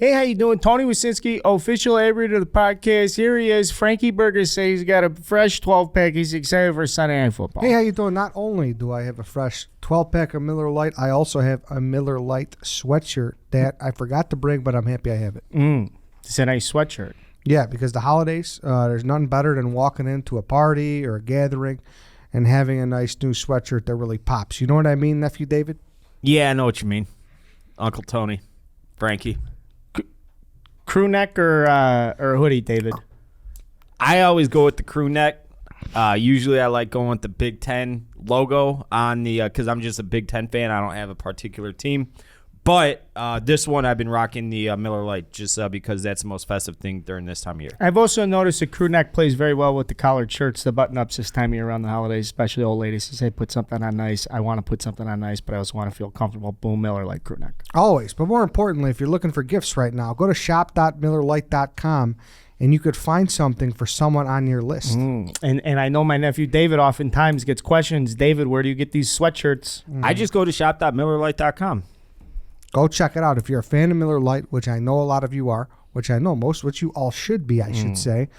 Hey, how you doing? Tony Wasinski, official editor of the podcast. Here he is. Frankie Burgers says he's got a fresh 12-pack. He's excited for Sunday Night Football. Hey, how you doing? Not only do I have a fresh 12-pack of Miller Lite, I also have a Miller Lite sweatshirt that I forgot to bring, but I'm happy I have it. It's a nice sweatshirt. Yeah, because the holidays, there's nothing better than walking into a party or a gathering and having a nice new sweatshirt that really pops. You know what I mean, Nephew David? Yeah, I know what you mean. Uncle Tony, Frankie. Crew neck or hoodie, David? I always go with the crew neck. Usually I like going with the Big Ten logo on the because I'm just a Big Ten fan. I don't have a particular team. But this one I've been rocking the Miller Lite just because that's the most festive thing during this time of year. I've also noticed the crew neck plays very well with the collared shirts, the button-ups this time of year around the holidays, especially old ladies who say put something on nice. I want to put something on nice, but I also want to feel comfortable. Boom, Miller Lite crew neck. Always. But more importantly, if you're looking for gifts right now, go to shop.millerlite.com and you could find something for someone on your list. And I know my nephew David oftentimes gets questions. David, where do you get these sweatshirts? I just go to shop.millerlite.com. Go check it out. If you're a fan of Miller Lite, which I know a lot of you are, which I know most, which you all should be, I should say,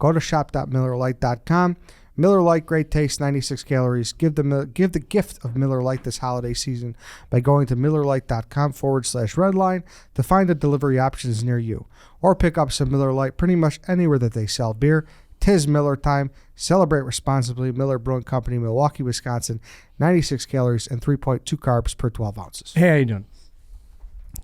go to shop.millerlite.com. Miller Lite, great taste, 96 calories. Give the gift of Miller Lite this holiday season by going to millerlite.com/redline to find the delivery options near you. Or pick up some Miller Lite pretty much anywhere that they sell beer. 'Tis Miller time. Celebrate responsibly. Miller Brewing Company, Milwaukee, Wisconsin. 96 calories and 3.2 carbs per 12 ounces. Hey, how you doing?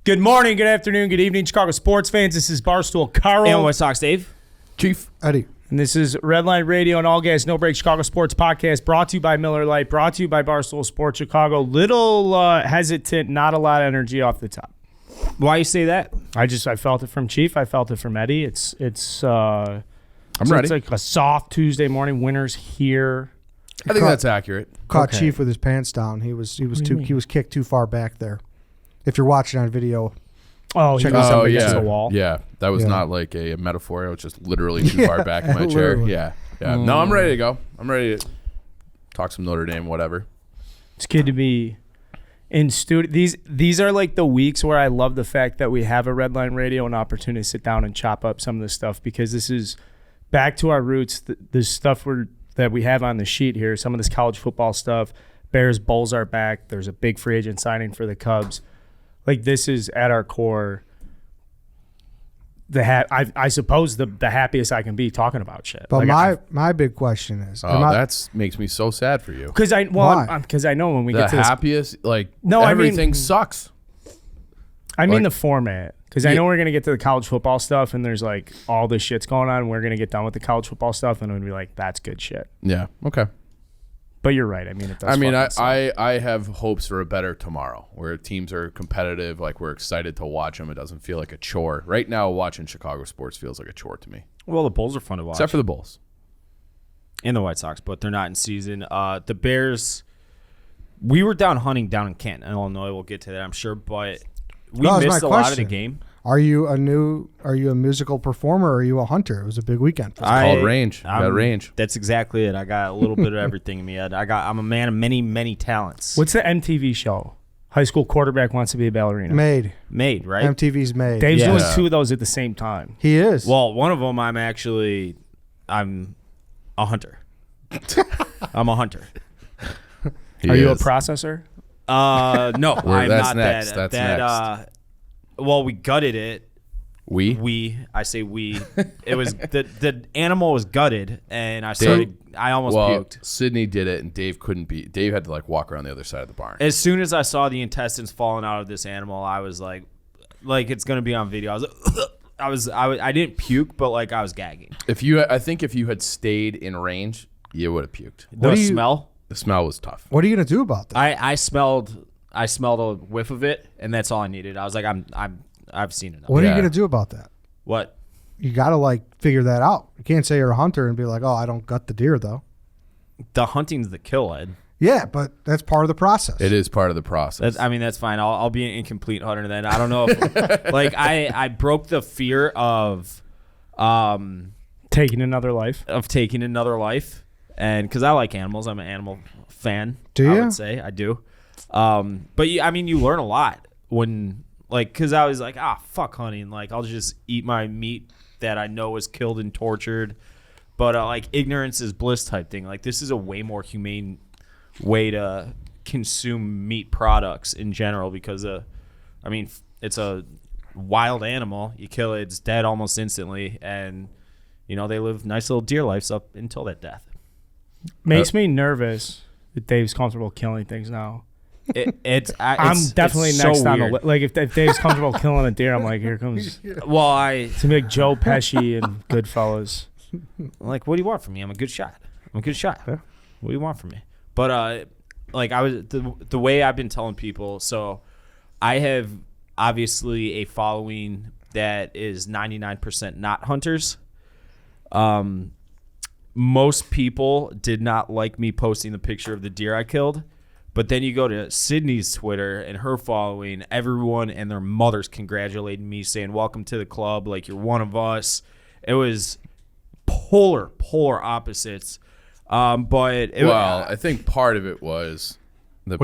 Good morning, good afternoon, good evening, Chicago sports fans. This is Barstool Carl. And White Sox Dave. Chief Eddie. And this is Redline Radio and All Gas No Break Chicago Sports Podcast, brought to you by Miller Lite, brought to you by Barstool Sports Chicago. Little hesitant, not a lot of energy off the top. Why you say that? I felt it from Chief. I felt it from Eddie. It's I'm ready. It's like a soft Tuesday morning. Winter's here. I think that's accurate. Caught Okay. Chief with his pants down. He was kicked too far back there. If you're watching on video, Oh, he Check was this out up against yeah. the wall. Yeah, that was Yeah. not like a metaphor. I was just literally too far back in my chair. literally. Yeah. No, I'm ready to go. I'm ready to talk some Notre Dame, whatever. It's good to be in studio. These are like the weeks where I love the fact that we have a Redline Radio, an opportunity to sit down and chop up some of this stuff, because this is back to our roots. The stuff that we have on the sheet here, some of this college football stuff. Bears, Bulls are back. There's a big free agent signing for the Cubs. Like, this is at our core. I suppose the happiest I can be talking about shit. but like my big question is, That makes me so sad for you. because I know when we The get to this, happiest, No, I mean- everything sucks. I mean like- the format, because I know we're gonna get to the college football stuff, and there's like all this shit's going on. We're gonna get done with the college football stuff, and we'll be like, that's good shit. Yeah. Okay. But you're right. I mean, it does. I mean, fucking suck. I have hopes for a better tomorrow where teams are competitive. Like, we're excited to watch them. It doesn't feel like a chore. Right now, watching Chicago sports feels like a chore to me. Well, the Bulls are fun to watch. Except for the Bulls. And the White Sox, but they're not in season. The Bears, we were down hunting down in Canton, Illinois. We'll get to that, I'm sure, but we That was missed my a lot of question. the game. are you a musical performer or are you a hunter? It was a big weekend. It's called range. You got range. That's exactly it. I got a little bit of everything in me. I'm a man of many, many talents. What's the MTV show? High school quarterback wants to be a ballerina. Made. Right? MTV's made. Dave's Yeah. doing two of those at the same time. He is. Well, one of them I'm a hunter. I'm a hunter. He Are you a is. processor? No, I'm that's not next. that. That's that. Well, we gutted it. I say we. It was the animal was gutted, and I almost puked. Sydney did it, and Dave couldn't be. Dave had to walk around the other side of the barn. As soon as I saw the intestines falling out of this animal, I was like it's gonna be on video. I was I didn't puke, but I was gagging. I think if you had stayed in range, you would have puked. The smell. The smell was tough. what are you gonna do about that? I smelled a whiff of it, and that's all I needed. I was like, I've seen enough. What are you Yeah. gonna do about that? What? You gotta figure that out. You can't say you're a hunter and be like, oh, I don't gut the deer though. The hunting's the kill, Ed. Yeah, but that's part of the process. It is part of the process. That's fine. I'll be an incomplete hunter then. I don't know if I broke the fear of Taking another life. taking another life, and because I like animals, I'm an animal fan. Do I you? would say I do. But you learn a lot when Like, because I was like, fuck hunting. Like, I'll just eat my meat that I know was killed and tortured. But, like, ignorance is bliss type thing. Like, this is a way more humane way to consume meat products in general because, it's a wild animal. You kill it, it's dead almost instantly. And, they live nice little deer lives up until that death. Makes me nervous that Dave's comfortable killing things now. I'm definitely it's next so on the weird. list. Like if Dave's comfortable killing a deer, I'm like, here comes. Well, It's gonna be like Joe Pesci and Goodfellas. like, what do you want from me? I'm a good shot. Yeah. What do you want from me? But like I was the way I've been telling people. So I have obviously a following that is 99% not hunters. Most people did not like me posting the picture of the deer I killed. But then you go to Sydney's Twitter and her following, everyone and their mothers congratulating me, saying, welcome to the club, like you're one of us. It was polar opposites. I think part of it was the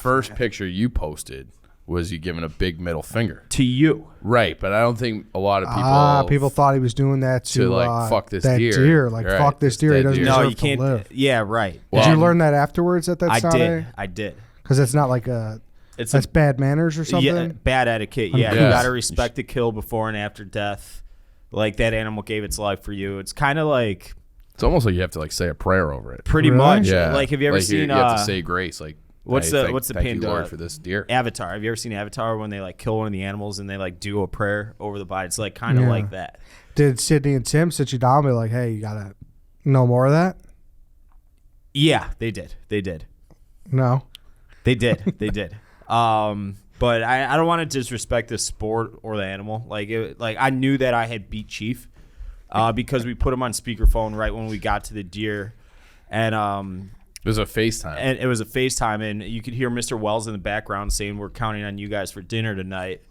first picture you posted was you giving a big middle finger. To you. Right, but I don't think a lot of people thought he was doing that to like fuck this that deer. Like right. fuck this deer. He doesn't No, deserve you can't. to live. Yeah, right. Did you learn that afterwards at that Saturday? I did. Because it's not like that's bad manners or something? Yeah, bad etiquette. Yeah, you got to respect the kill before and after death. Like that animal gave its life for you. It's kind of like. It's almost like you have to like say a prayer over it. Pretty Really? much. Yeah. Like have you ever seen? You have to say grace. Like what's the thank panda? you, Lord, for this deer. Avatar. Have you ever seen Avatar when they like kill one of the animals and they like do a prayer over the body? It's like kind of like that. Did Sydney and Tim sit you down and be like, hey, you got to know more of that? Yeah, they did. No. They did. But I don't want to disrespect the sport or the animal. Like I knew that I had beat Chief because we put him on speakerphone right when we got to the deer. And it was a FaceTime. And it was a FaceTime, and you could hear Mr. Wells in the background saying, we're counting on you guys for dinner tonight.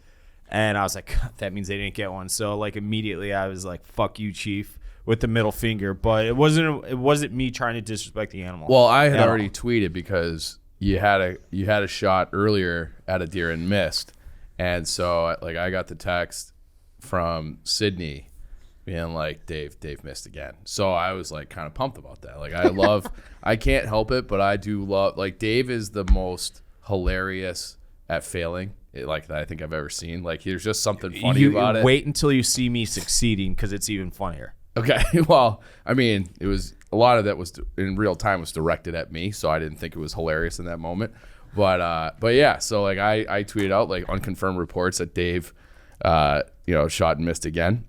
And I was like, that means they didn't get one. So like immediately I was like, fuck you, Chief, with the middle finger. But it wasn't me trying to disrespect the animal. Well, I had already tweeted because you had a shot earlier at a deer and missed. And so like I got the text from Sydney being like, Dave missed again. So I was like kind of pumped about that. Like I can't help it, but I do love, like Dave is the most hilarious at failing like that I think I've ever seen. Like there's just something funny about it. Wait until you see me succeeding because it's even funnier. Okay. Well, I mean, it was a lot of that was in real time was directed at me, so I didn't think it was hilarious in that moment. But yeah, so like I tweeted out like unconfirmed reports that Dave shot and missed again.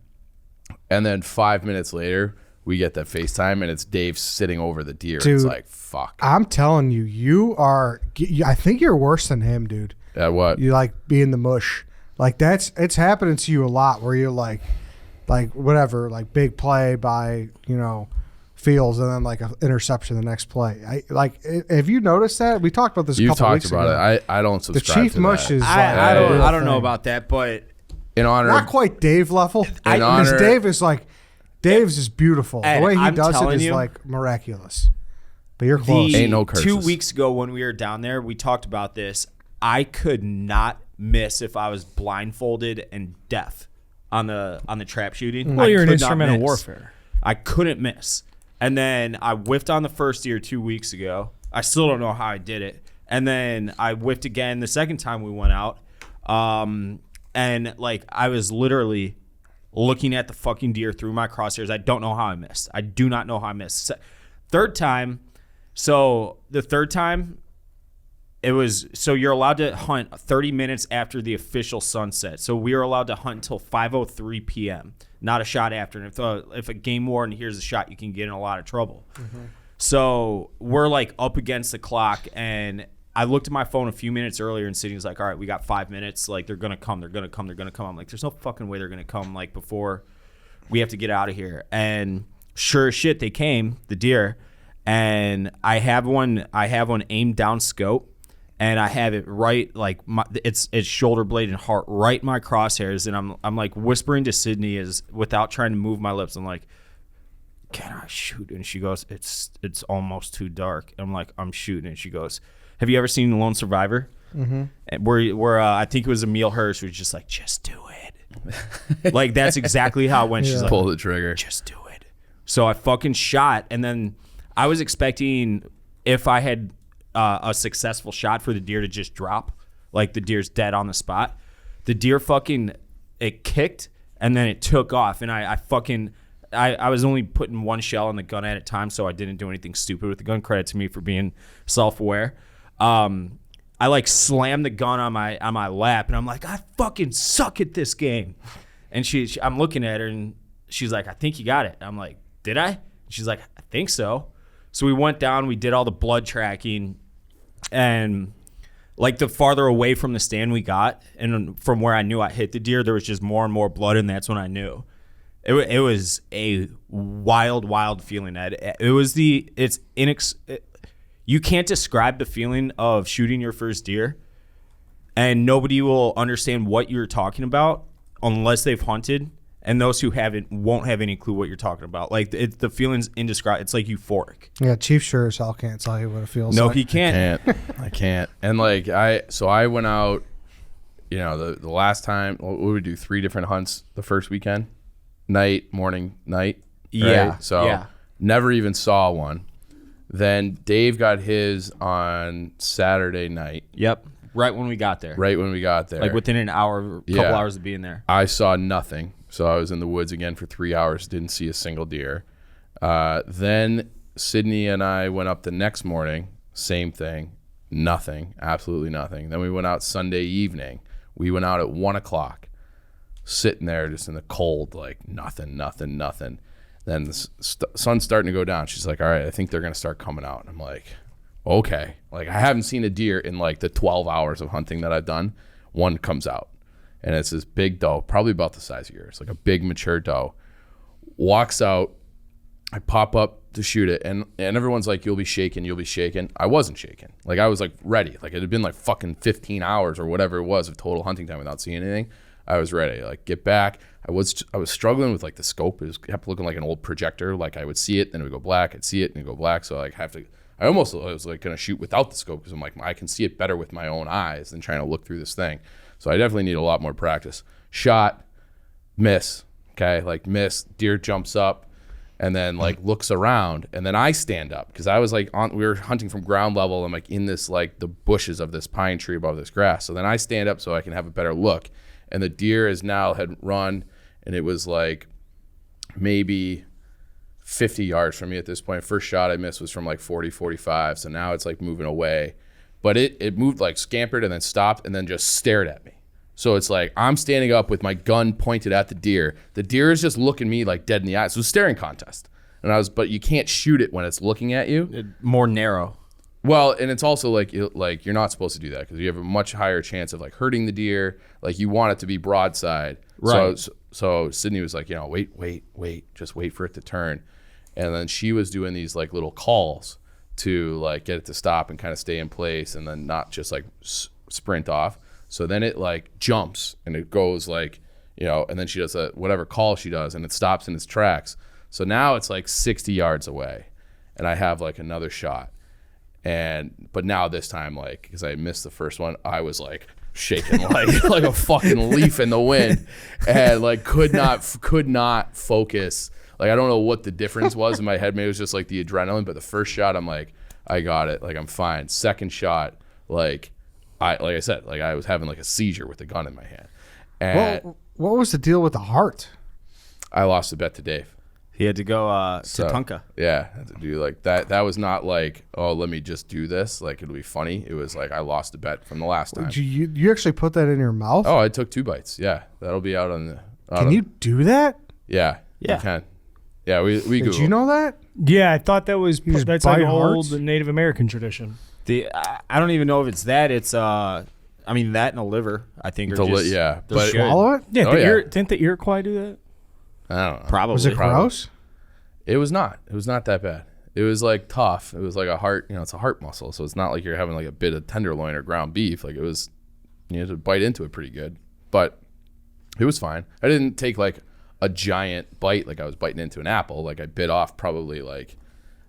And then 5 minutes later, we get that FaceTime, and it's Dave sitting over the deer. Dude, it's like, fuck. I'm telling you, I think you're worse than him, dude. At what? You like being the mush. Like it's happening to you a lot where you're like whatever, like big play by, Fields and then like an interception the next play. Have you noticed that? We talked about this a couple weeks ago. You talked about it. I don't subscribe the Chief to mush that. is I don't know about that, but in honor not quite Dave level. honor, because Dave's is beautiful. Ed, the way he I'm does it telling is you, like miraculous. But you're close. Ain't no curses. 2 weeks ago when we were down there, we talked about this. I could not miss if I was blindfolded and deaf on the trap shooting. Well, I you're an could not instrument of miss. warfare. I couldn't miss. And then I whiffed on the first deer 2 weeks ago. I still don't know how I did it. And then I whiffed again the second time we went out. And like I was literally looking at the fucking deer through my crosshairs. I don't know how I missed. I do not know how I missed. Third time. So the third time, so you're allowed to hunt 30 minutes after the official sunset. So we were allowed to hunt until 5:03 p.m. Not a shot after. And if a game warden hears a shot, you can get in a lot of trouble. Mm-hmm. So we're like up against the clock, and I looked at my phone a few minutes earlier, and Sydney was like, all right, we got 5 minutes. Like, they're going to come. I'm like, there's no fucking way they're going to come, like, before we have to get out of here. And sure as shit, they came, the deer. And I have one aimed down scope, and I have it right, like, it's shoulder blade and heart right in my crosshairs. And I'm like, whispering to Sydney without trying to move my lips. I'm like, can I shoot? And she goes, it's almost too dark. I'm like, I'm shooting. And she goes, have you ever seen Lone Survivor? And where I think it was Emile Hirsch was just like, just do it. Like, that's exactly how it went. She's like, pull the trigger. Just do it. So I fucking shot, and then I was expecting if I had a successful shot for the deer to just drop, like the deer's dead on the spot. The deer it kicked, and then it took off, and I was only putting one shell in the gun at a time, so I didn't do anything stupid with the gun. Credit to me for being self-aware. I like slammed the gun on my lap, and I'm like, I fucking suck at this game. And I'm looking at her, and she's like, I think you got it. I'm like, did I? She's like, I think so. So we went down, we did all the blood tracking, and like the farther away from the stand we got, and from where I knew I hit the deer, there was just more and more blood, and that's when I knew. It was a wild feeling, Ed. You can't describe the feeling of shooting your first deer, and nobody will understand what you're talking about unless they've hunted, and those who haven't won't have any clue what you're talking about. Like, the feeling's indescribable. It's like euphoric. Yeah, Chief sure as hell can't tell you what it feels No, like. he can't. I can't. And like I went out, the last time, what would we do? 3 different hunts the first weekend, night, morning, night. Right? Yeah. So never even saw one. Then Dave got his on Saturday night. Yep. Right when we got there. Like within an hour, couple hours of being there. I saw nothing. So I was in the woods again for 3 hours, didn't see a single deer. Then Sydney and I went up the next morning, same thing, nothing, absolutely nothing. Then we went out Sunday evening. We went out at 1 o'clock, sitting there just in the cold, like nothing. Then the sun's starting to go down. She's like, all right, I think they're going to start coming out. And I'm like, okay. Like, I haven't seen a deer in like the 12 hours of hunting that I've done. One comes out. And it's this big doe, probably about the size of yours, like a big mature doe. Walks out. I pop up to shoot it, and everyone's like, you'll be shaking. I wasn't shaking. Like, I was like ready. Like, it had been like fucking 15 hours or whatever it was of total hunting time without seeing anything. I was ready. Like, get back. I was struggling with like the scope. It kept looking like an old projector. Like, I would see it, then it would go black. I'd see it, and it would go black. So like, I was like gonna shoot without the scope, because I'm like, I can see it better with my own eyes than trying to look through this thing. So I definitely need a lot more practice. Shot, miss. Okay, like miss. Deer jumps up, and then like looks around, and then I stand up, because I was like we were hunting from ground level. I'm like in this like the bushes of this pine tree above this grass. So then I stand up so I can have a better look, and the deer had run, and it was like maybe 50 yards from me at this point. First shot I missed was from like 40, 45. So now it's like moving away. But it moved, like scampered, and then stopped, and then just stared at me. So it's like I'm standing up with my gun pointed at the deer. The deer is just looking me like dead in the eyes. So it was a staring contest. But you can't shoot it when it's looking at you. More narrow. Well, and it's also like you're not supposed to do that, because you have a much higher chance of like hurting the deer. Like, you want it to be broadside. Right. So Sydney was like, wait, just wait for it to turn. And then she was doing these like little calls to like get it to stop and kind of stay in place, and then not just like sprint off. So then it like jumps, and it goes like, and then she does whatever call she does, and it stops in its tracks. So now it's like 60 yards away, and I have like another shot. But now this time, like, because I missed the first one, I was like shaking like a fucking leaf in the wind, and like could not focus. Like, I don't know what the difference was in my head. Maybe it was just like the adrenaline. But the first shot, I'm like, I got it. Like, I'm fine. Second shot, like I said, like I was having like a seizure with the gun in my hand. And what was the deal with the heart? I lost the bet to Dave. He had to go to Tonka. Yeah, I had to do like that. That was not like, oh, let me just do this. Like, it'll be funny. It was like I lost the bet from the last time. You actually put that in your mouth? Oh, I took 2 bites. Yeah, that'll be out on the. Can you do that? Yeah, you can. Yeah, we Did Google. you know that? Yeah, I thought that's like an old hearts? Native American tradition. I don't even know if it's that. It's that and a liver, I think. Yeah, but Swallow it? Yeah, didn't the Iroquois do that? I don't know. Probably. Was it gross? It was not. It was not that bad. It was like tough. It was like a heart. It's a heart muscle, so it's not like you're having like a bit of tenderloin or ground beef. Like, it was, you had to bite into it pretty good, but it was fine. I didn't take like a giant bite like I was biting into an apple. Like, I bit off probably like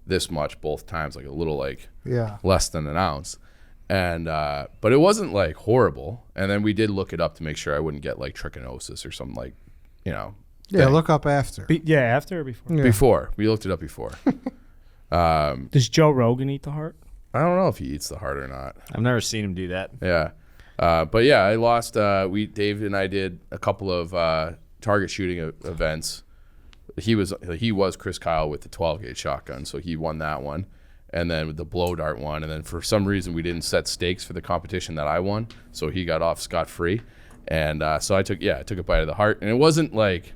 this much both times, like a little like less than an ounce. And but it wasn't like horrible. And then we did look it up to make sure I wouldn't get like trichinosis or something like, Yeah, thing. look up after. After or before? Yeah. Before. We looked it up before. Does Joe Rogan eat the heart? I don't know if he eats the heart or not. I've never seen him do that. Yeah. But yeah, I lost. Dave and I did a couple of target shooting events. He was Chris Kyle with the 12 gauge shotgun, so he won that one, and then with the blow dart one, and then for some reason we didn't set stakes for the competition that I won, so he got off scot free, and so I took a bite of the heart, and it wasn't like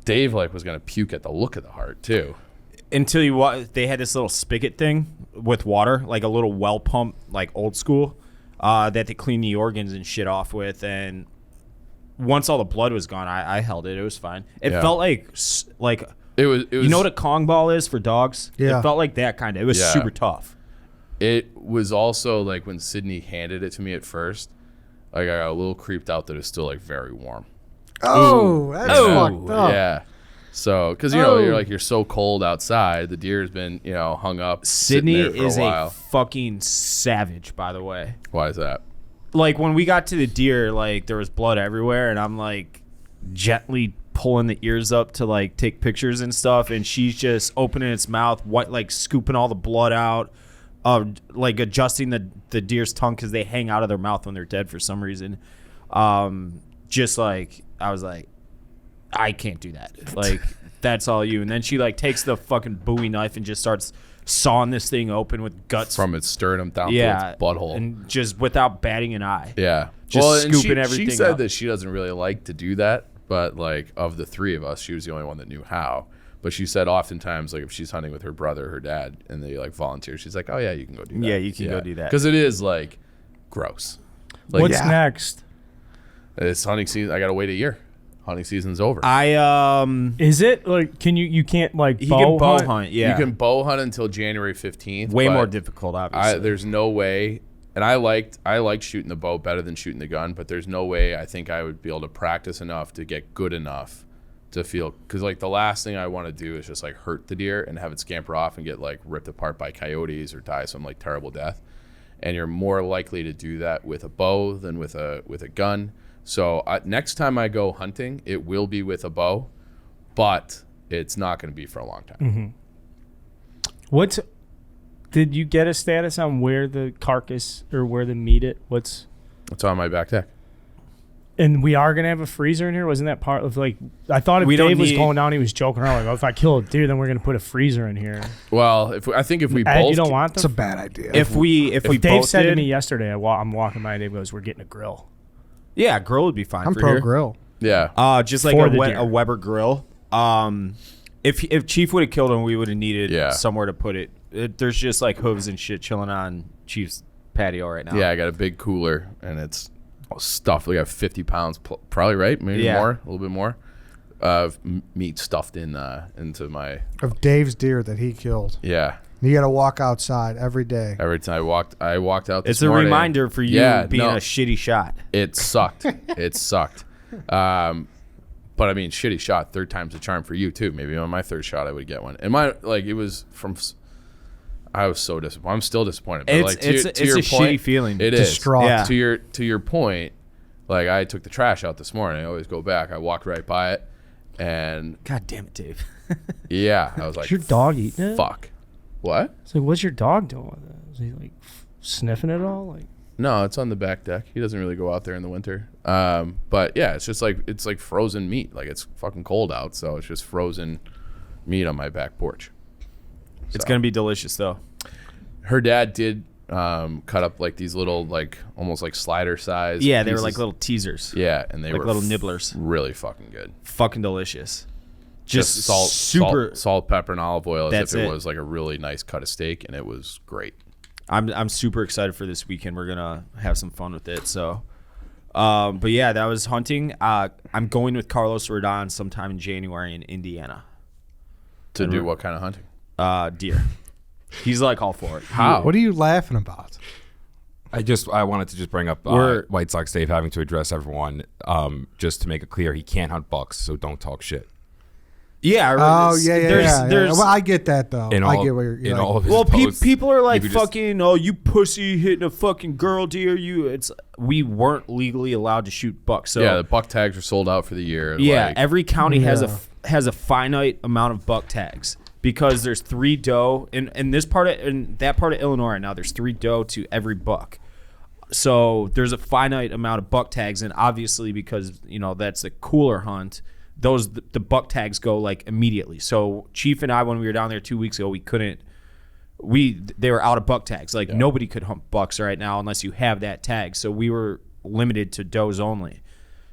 Dave like was gonna puke at the look of the heart too. Until they had this little spigot thing with water, like a little well pump, like old school, that they clean the organs and shit off with. And once all the blood was gone, I held it. It was fine. It felt like it was. You know what a Kong ball is for dogs? Yeah. It felt like that kind of. It was super tough. It was also like when Sydney handed it to me at first, like I got a little creeped out that it was still like very warm. Oh, that's fucked up. Yeah. So, because you're so cold outside, the deer's been hung up. Sydney sitting there for is a while. fucking savage, by the way. Why is that? Like when we got to the deer, like there was blood everywhere, and I'm like gently pulling the ears up to like take pictures and stuff, and she's just opening its mouth, like scooping all the blood out, like adjusting the deer's tongue because they hang out of their mouth when they're dead for some reason. Just like I was like, I can't do that. Like that's all you. And then she like takes the fucking Bowie knife and just starts sawing this thing open with guts From its sternum down to its butthole. and just without batting an eye. Yeah. Just and scooping everything She said up. that she doesn't really like to do that, but like of the three of us, she was the only one that knew how. But she said oftentimes, like if she's hunting with her brother, her dad, and they like volunteer, she's like, oh yeah, you can go do that. Yeah, you can go do that. Because it is like gross. Like, What's next? It's hunting season. I got to wait a year. Hunting season's over. Is it like you can't like he bow can bow hunt? hunt. Yeah, You can bow hunt until January 15th. way but more difficult, obviously. there's no way, and I liked shooting the bow better than shooting the gun, but there's no way I think I would be able to practice enough to get good enough to feel, because like the last thing I want to do is just like hurt the deer and have it scamper off and get like ripped apart by coyotes or die some like terrible death. And you're more likely to do that with a bow than with a gun. So next time I go hunting, it will be with a bow, but it's not going to be for a long time. Mm-hmm. Did you get a status on where the carcass or where the meat what's on my back deck. and we are gonna have a freezer in here? Wasn't that part of like I thought if We don't Dave was need- going down, he was joking around like, oh, if I kill a deer, then we're gonna put a freezer in here. Well, I think if we Ed, both, you don't want It's them? a bad idea. if we Dave both said to did, me yesterday, I'm walking by and Dave goes, we're getting a grill. yeah, grill would be fine. I'm for pro here. grill. yeah, Just like For a, the deer. a Weber grill. If Chief would have killed him, we would have needed Yeah. somewhere to put it. There's just like hooves and shit chilling on Chief's patio right now. yeah, I got a big cooler and it's stuffed. We got 50 pounds, probably right, maybe Yeah. more, a little bit more, of meat stuffed into my Of Dave's deer that he killed. yeah. You got to walk outside every day. Every time I walked out. It's This a morning. reminder for you being a shitty shot. It sucked. It sucked. But I mean, shitty shot. Third time's a charm for you too. Maybe on my third shot, I would get one. And it was from. I was so disappointed. I'm still disappointed. But It's to a your point, shitty feeling. It is. Distraught. Yeah. To your point, like I took the trash out this morning. I always go back. I walked right by it, and God damn it, Dave. yeah, I was like, Is your dog eating it? fuck. What? It's like, what's your dog doing with it? Is he like sniffing it all? Like, No, it's on the back deck. He doesn't really go out there in the winter. But yeah, it's just like frozen meat. Like it's fucking cold out, so it's just frozen meat on my back porch. It's going to be delicious, though. Her dad did cut up like these little like almost like slider size. Yeah, they were pieces. like little teasers. Yeah, and they like were little nibblers. Really fucking good. Fucking delicious. Just salt, super. salt, pepper, and olive oil as That's if it it. was like a really nice cut of steak, and it was great. I'm super excited for this weekend. We're gonna have some fun with it. So, but yeah, that was hunting. I'm going with Carlos Rodon sometime in January in Indiana. To do what kind of hunting? Deer. He's like all for it. How? What are you laughing about? I wanted to just bring up We're- White Sox Dave having to address everyone just to make it clear he can't hunt bucks, so don't talk shit. Yeah. Oh yeah. There's Well, I get that though. In I all, get what you're in like, all of his Well, posts, people are like you could just- fucking, oh, you pussy hitting a fucking girl deer. We weren't legally allowed to shoot bucks. So Yeah, the buck tags are sold out for the year. yeah, like, every county has Yeah. has a finite amount of buck tags because there's 3 doe in that part of Illinois right now. There's 3 doe to every buck. So there's a finite amount of buck tags, and obviously because that's a cooler hunt. The buck tags go like immediately. So Chief and I, when we were down there 2 weeks ago, they were out of buck tags. Like nobody could hunt bucks right now unless you have that tag. So we were limited to does only.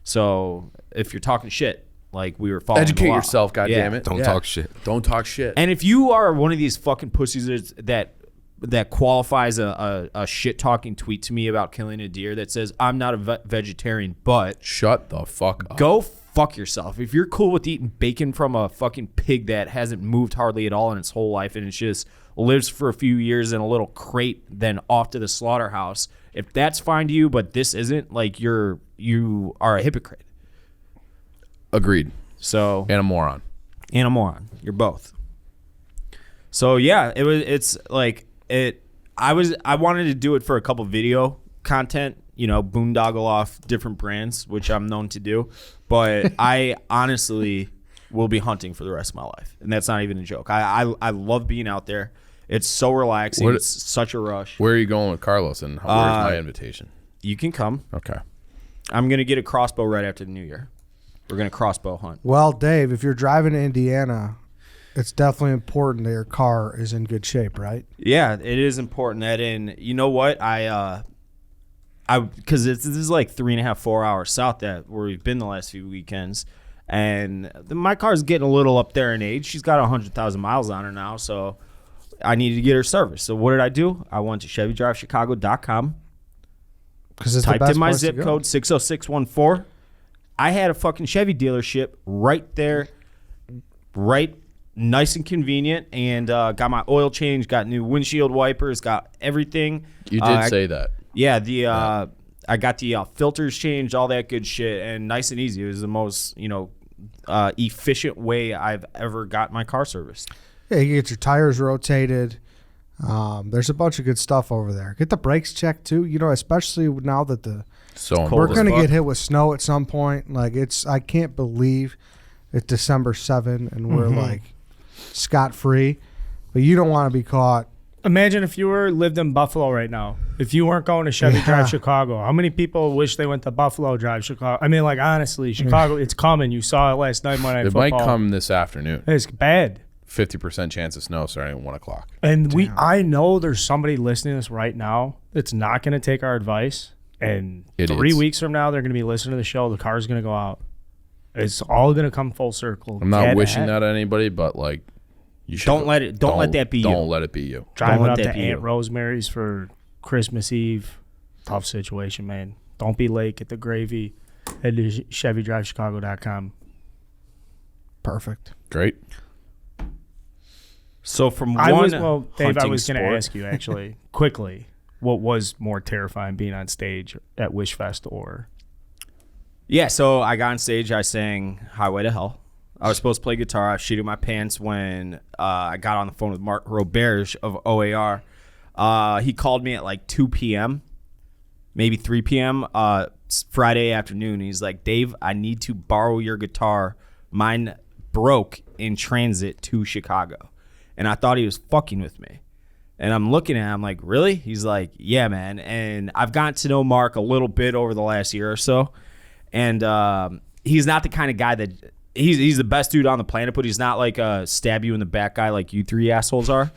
So if you're talking shit, like we were following educate the law. yourself, goddammit. Don't talk shit. Don't talk shit. And if you are one of these fucking pussies that qualifies a shit talking tweet to me about killing a deer that says I'm not a vegetarian, but Shut the fuck up. go fuck yourself. If you're cool with eating bacon from a fucking pig that hasn't moved hardly at all in its whole life and it just lives for a few years in a little crate, then off to the slaughterhouse, if that's fine to you, but this isn't, like you are a hypocrite. Agreed. So And a moron. and a moron. You're both. So yeah, I wanted to do it for a couple video content, boondoggle off different brands, which I'm known to do. But I honestly will be hunting for the rest of my life. And that's not even a joke. I love being out there. It's so relaxing. It's such a rush. Where are you going with Carlos, and where's my invitation? You can come. Okay. I'm going to get a crossbow right after the new year. We're going to crossbow hunt. Well, Dave, if you're driving to Indiana, it's definitely important that your car is in good shape, right? Yeah, it is important that you know what? Because this is like 3.5, 4 hours south where we've been the last few weekends. And my car's getting a little up there in age. She's got 100,000 miles on her now, so I needed to get her serviced. So what did I do? I went to ChevyDriveChicago.com, typed in my zip code 60614. I had a fucking Chevy dealership right there, right, nice and convenient, and got my oil change, got new windshield wipers, got everything. You did say that. Yeah, I got the filters changed, all that good shit, and nice and easy. It was the most efficient way I've ever got my car serviced. Yeah, you get your tires rotated. There's a bunch of good stuff over there. Get the brakes checked too. Especially now that So we're as gonna fuck. get hit with snow at some point. Like I can't believe it's December 7 and we're like scot free. But you don't want to be caught. Imagine if you lived in Buffalo right now. If you weren't going to Chevy Drive Chicago, how many people wish they went to Buffalo Drive Chicago? I mean, like, honestly, Chicago, it's coming. You saw it last night Monday Night it Football. might come this afternoon. It's bad. 50% chance of snow starting at 1 o'clock. And I know there's somebody listening to this right now that's not going to take our advice. And Idiots. 3 weeks from now, they're going to be listening to the show. The car's going to go out. It's all going to come full circle. I'm not Get wishing ahead. that on anybody, but like, you should Don't let that be you. Don't let it be you. Driving let up to that be you. Aunt Rosemary's for Christmas Eve. Tough situation, man. Don't be late. Get the gravy. Head to ChevyDriveChicago.com. Perfect. Great. So from Dave, I hunting was going to sport- ask you actually quickly, what was more terrifying, being on stage at Wishfest or? Yeah, so I got on stage. I sang "Highway to Hell." I was supposed to play guitar. I shitted my pants when I got on the phone with Mark Roberge of OAR. He called me at like 2 p.m., maybe 3 p.m. Friday afternoon. He's like, Dave, I need to borrow your guitar. Mine broke in transit to Chicago. And I thought he was fucking with me. And I'm looking at him, I'm like, really? He's like, yeah, man. And I've gotten to know Mark a little bit over the last year or so. And he's not the kind of guy that he's the best dude on the planet, but he's not like a stab you in the back guy like you three assholes are.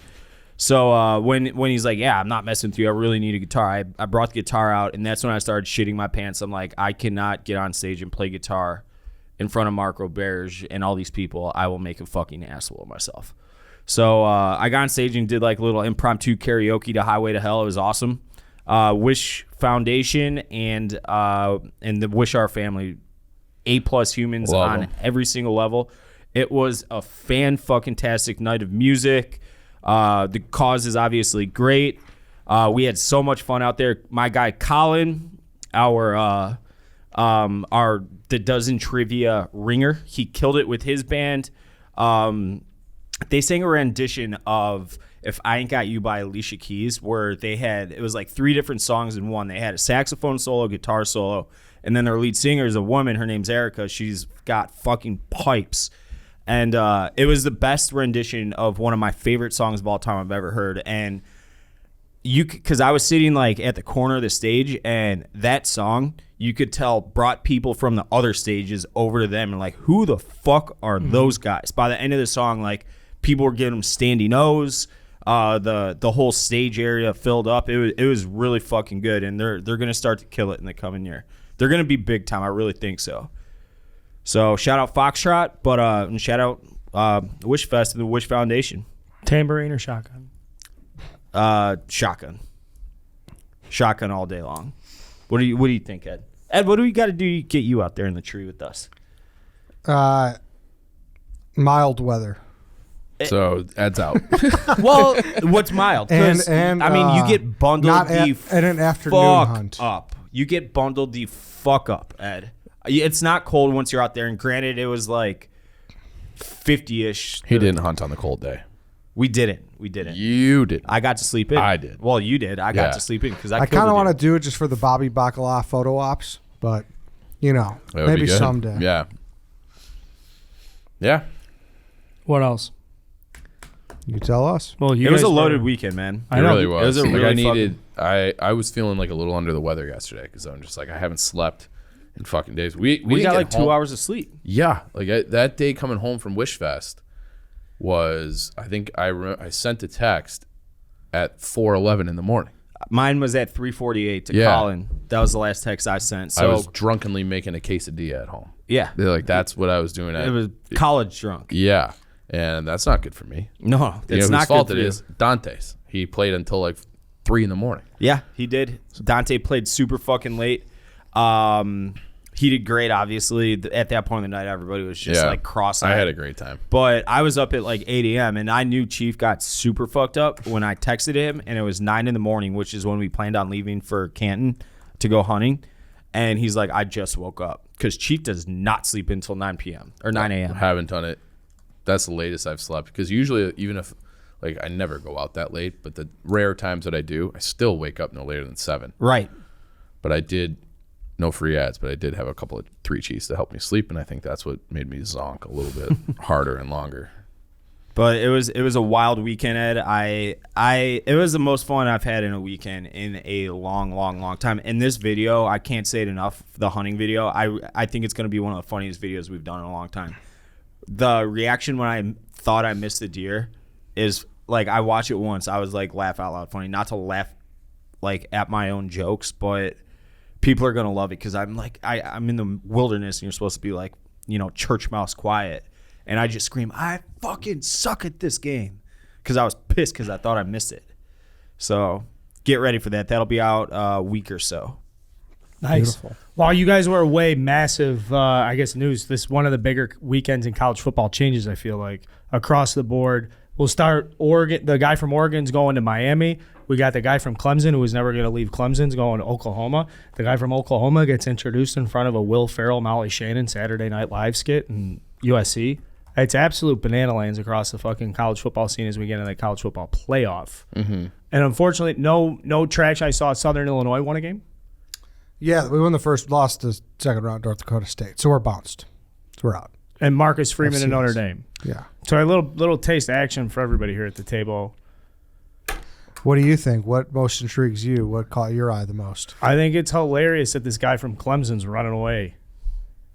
So when he's like, yeah, I'm not messing with you, I really need a guitar, I brought the guitar out, and that's when I started shitting my pants. I'm like, I cannot get on stage and play guitar in front of Mark Roberge and all these people. I will make a fucking asshole of myself. So I got on stage and did like a little impromptu karaoke to Highway to Hell. It was awesome. Wish Foundation and the Wish Our Family, A+ humans Love on 'em. every single level. It was a fan-fucking-tastic night of music. The cause is obviously great. We had so much fun out there. My guy Colin, our The Dozen Trivia ringer, he killed it with his band. They sang a rendition of If I Ain't Got You by Alicia Keys, where it was like 3 different songs in one. They had a saxophone solo, guitar solo, and then their lead singer is a woman. Her name's Erica. She's got fucking pipes. And it was the best rendition of one of my favorite songs of all time I've ever heard. And because I was sitting like at the corner of the stage, and that song, you could tell, brought people from the other stages over to them, and like, who the fuck are those guys? By the end of the song, like, people were giving them standing O's. The whole stage area filled up. It was really fucking good, and they're gonna start to kill it in the coming year. They're gonna be big time. I really think so. So shout out Foxtrot, but and shout out Wishfest and the Wish Foundation. Tambourine or shotgun? Shotgun all day long. What do you think, Ed? Ed, what do we got to do to get you out there in the tree with us? Mild weather. So Ed's out. Well, what's mild? And I mean, you get bundled at an afternoon fuck hunt. up. You get bundled the fuck up, Ed. It's not cold once you're out there. And granted, it was like 50-ish. He didn't hunt on the cold day. We didn't. You did. I got to sleep in. I did. Well, you did. I got to sleep in because I kind of want to do it just for the Bobby Bacala photo ops, but That would maybe be good. someday. Yeah. Yeah. What else? You tell us. Well, It was a loaded weekend, man. It really was. It was a really I was feeling like a little under the weather yesterday because I'm just like, I haven't slept in fucking days. We We didn't got get like 2 home. hours of sleep. Yeah, like that day coming home from Wishfest was, I think I sent a text at 4:11 in the morning. Mine was at 3:48 to Yeah. Colin. That was the last text I sent. I So was drunkenly making a quesadilla at home. yeah, They're like, that's what I was doing. it was college drunk. Yeah, and that's not good for me. No, You know it's whose not fault good it for you. is? Dante's. He played until like 3 in the morning. Yeah, he did. Dante played super fucking late. He did great, obviously. At that point in the night, everybody was just like cross-eyed. I had a great time. But I was up at like 8 a.m. and I knew Chief got super fucked up when I texted him, and it was 9 in the morning, which is when we planned on leaving for Canton to go hunting. And he's like, I just woke up, because Chief does not sleep until 9 p.m. or 9 a.m. I haven't done it. That's the latest I've slept, because usually, even if like I never go out that late, but the rare times that I do, I still wake up no later than 7. Right. But I did, no free ads, but I did have a couple of 3 cheese to help me sleep, and I think that's what made me zonk a little bit harder and longer. But it was a wild weekend, Ed. It was the most fun I've had in a weekend in a long time. And this video, I can't say it enough, the hunting video, I think it's going to be one of the funniest videos we've done in a long time. The reaction when I thought I missed the deer is like, I watched it once, I was like, laugh out loud funny. Not to laugh like at my own jokes, but people are going to love it, because I'm like, I'm in the wilderness, and you're supposed to be like, church mouse quiet. And I just scream, I fucking suck at this game, because I was pissed because I thought I missed it. So get ready for that. That'll be out a week or so. Nice. Beautiful. While you guys were away, massive, I guess, news. This is one of the bigger weekends in college football changes, I feel like, across the board. We'll start Oregon. The guy from Oregon's going to Miami. We got the guy from Clemson, who was never going to leave Clemson's, going to Oklahoma. The guy from Oklahoma gets introduced in front of a Will Ferrell, Molly Shannon Saturday Night Live skit in USC. It's absolute banana lands across the fucking college football scene as we get into the college football playoff. Mm-hmm. And unfortunately, no traction. I saw Southern Illinois won a game. Yeah, we won the first, lost the second round, North Dakota State. So we're bounced. So we're out. And Marcus Freeman FCS. and Notre Dame. Yeah. So a little taste of action for everybody here at the table. What do you think? What most intrigues you? What caught your eye the most? I think it's hilarious that this guy from Clemson's running away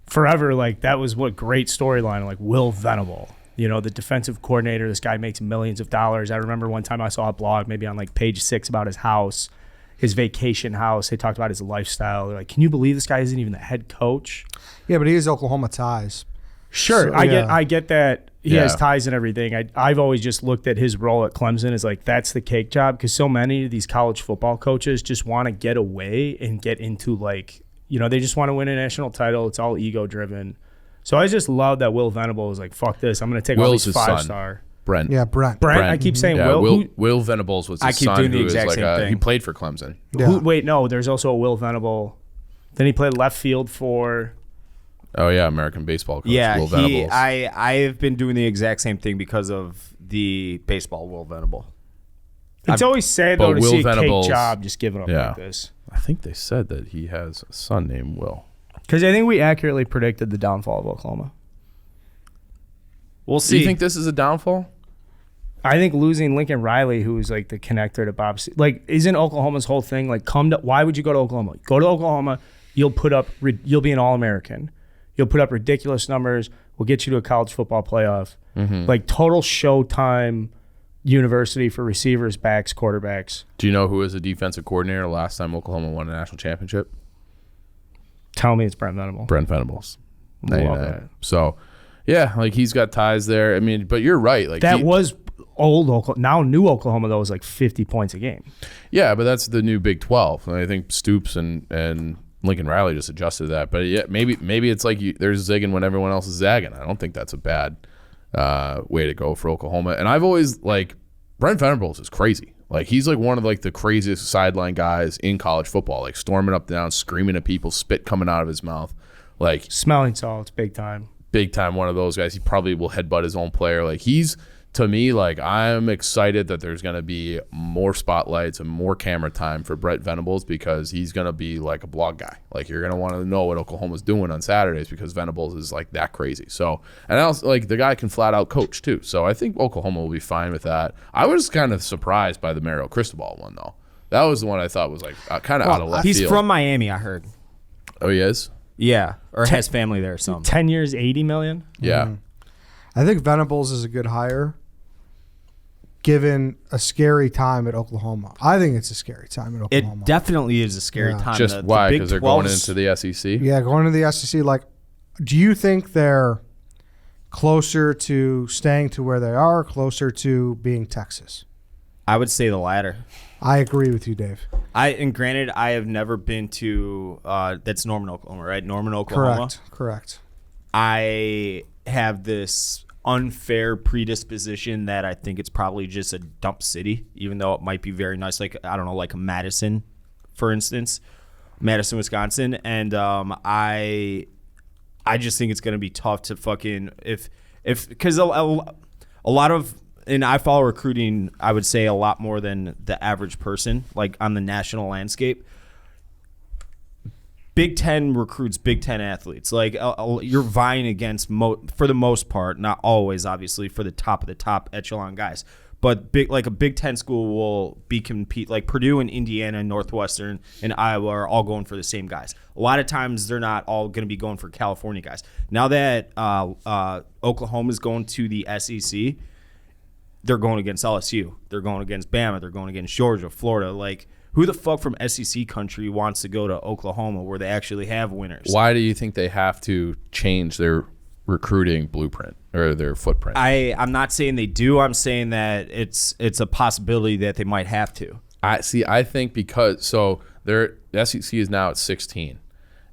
forever. Like, that was what great storyline. Like, Will Venable, the defensive coordinator. This guy makes millions of dollars. I remember one time I saw a blog, maybe on like page 6, about his house, his vacation house. They talked about his lifestyle. They're like, can you believe this guy isn't even the head coach? Yeah, but he has Oklahoma ties. Sure, So, I get that he has Yeah. ties and everything. I've always just looked at his role at Clemson as like, that's the cake job, because so many of these college football coaches just want to get away and get into like, they just want to win a national title. It's all ego driven. So I just love that Will Venable was like, fuck this, I'm going to take all Will's these his son. 5-star. Brent. Yeah, Brent. Brent, I keep saying Yeah, Will. Will Venables was his I keep son, doing the who is exact like same thing. he played for Clemson. Yeah. Wait, no, there's also a Will Venable. Then he played left field for Oh yeah, American baseball coach. Yeah, Will Venables. I've been doing the exact same thing because of the baseball Will Venable. It's always sad, but though, to Will see a Venables- cake job just giving up Yeah. like this. I think they said that he has a son named Will. Because I think we accurately predicted the downfall of Oklahoma. We'll Do see. you think this is a downfall? I think losing Lincoln Riley, who was like the connector to Bob, like, isn't Oklahoma's whole thing like, why would you go to Oklahoma? Go to Oklahoma, you'll be an All-American. You'll put up ridiculous numbers. We'll get you to a college football playoff. Like total showtime university for receivers, backs, quarterbacks. Do you know who was the defensive coordinator last time Oklahoma won a national championship? Tell me it's Brent Venable. Brent Venables. Love 99. that. So, yeah, like he's got ties there. I mean, but you're right. Like That was old Oklahoma. Now new Oklahoma, though, is like 50 points a game. yeah, but that's the new Big 12. And I think Stoops and Lincoln Riley just adjusted that. But yeah, maybe it's like there's zigging when everyone else is zagging. I don't think that's a bad way to go for Oklahoma. And I've always like Brent Venables is crazy. Like he's like one of like the craziest sideline guys in college football. Like storming up and down, screaming at people, spit coming out of his mouth. Like Smelling salts, big time. big time one of those guys. He probably will headbutt his own player. Like he's, to me, like I'm excited that there's going to be more spotlights and more camera time for Brent Venables because he's going to be like a blog guy. Like you're going to want to know what Oklahoma's doing on Saturdays because Venables is like that crazy. So, and also like the guy can flat out coach too. So I think Oklahoma will be fine with that. I was kind of surprised by the Mario Cristobal one though. That was the one I thought was like kind of out of left He's field. from Miami, I heard. Oh, he is? Yeah, or has family there or something. 10 years, 80 million. Yeah. I think Venables is a good hire, given a scary time at Oklahoma. I think it's a scary time at Oklahoma. It definitely is a scary Yeah. time. Just The why? Big Because they're going 12's into the SEC? Yeah, going to the SEC. Like, do you think they're closer to staying to where they are, closer to being Texas? I would say the latter. I agree with you, Dave. And granted, I have never been to that's Norman, Oklahoma, right? Norman, Oklahoma. Correct. I have this unfair predisposition that I think it's probably just a dump city, even though it might be very nice. Like, I don't know, like Madison, for instance, Madison, Wisconsin. And I just think it's going to be tough to fucking because a lot of, and I follow recruiting, I would say a lot more than the average person, like on the national landscape. Big Ten recruits Big Ten athletes. Like you're vying against, for the most part, not always, obviously, for the top echelon guys. But a Big Ten school will compete. Like Purdue and Indiana and Northwestern and Iowa are all going for the same guys. A lot of times they're not all going to be going for California guys. Now that Oklahoma's going to the SEC, they're going against LSU. They're going against Bama. They're going against Georgia, Florida. Like, who the fuck from SEC country wants to go to Oklahoma where they actually have winners? Why do you think they have to change their recruiting blueprint or their footprint? I'm not saying they do. I'm saying that it's a possibility that they might have to. I think because their SEC is now at 16,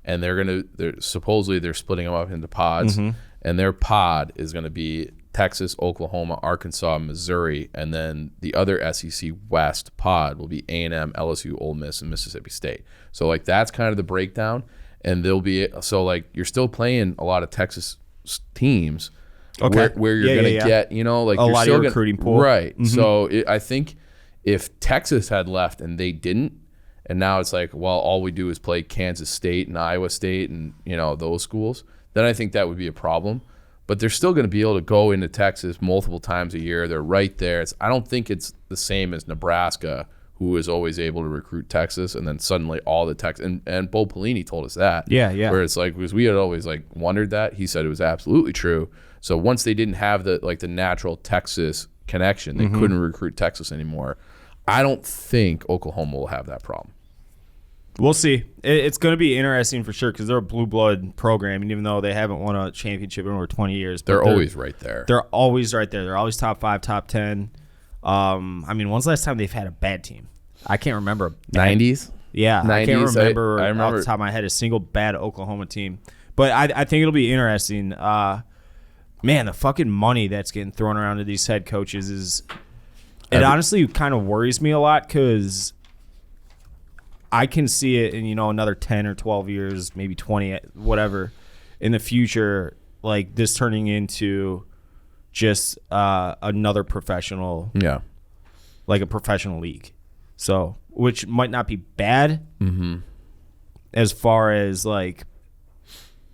and they're supposedly they're splitting them up into pods, and their pod is gonna be Texas, Oklahoma, Arkansas, Missouri, and then the other SEC West pod will be A&M, LSU, Ole Miss, and Mississippi State. So like that's kind of the breakdown, and they'll be like you're still playing a lot of Texas teams, Okay. where you're gonna get like a you're lot of still your gonna, recruiting pool, right? So I think if Texas had left and they didn't, and now it's like, well, all we do is play Kansas State and Iowa State and those schools, then I think that would be a problem. But they're still going to be able to go into Texas multiple times a year. They're right there. I don't think it's the same as Nebraska, who is always able to recruit Texas, and then suddenly all the Texas and Bo Pelini told us that. Yeah. Where it's like, because we had always like wondered that. He said it was absolutely true. So once they didn't have the natural Texas connection, they couldn't recruit Texas anymore. I don't think Oklahoma will have that problem. We'll see. It's going to be interesting for sure because they're a blue blood program, and even though they haven't won a championship in over 20 years, They're always right there. They're always right there. They're always top 5, top 10. When's the last time they've had a bad team? I can't remember. 90s? Yeah, 90s, I can't remember, I remember off the top of my head a single bad Oklahoma team. But I think it'll be interesting. Man, the fucking money that's getting thrown around to these head coaches is – it honestly kind of worries me a lot because – I can see it in, another 10 or 12 years, maybe 20, whatever. in the future, like this turning into just another professional, like a professional league. So, which might not be bad as far as like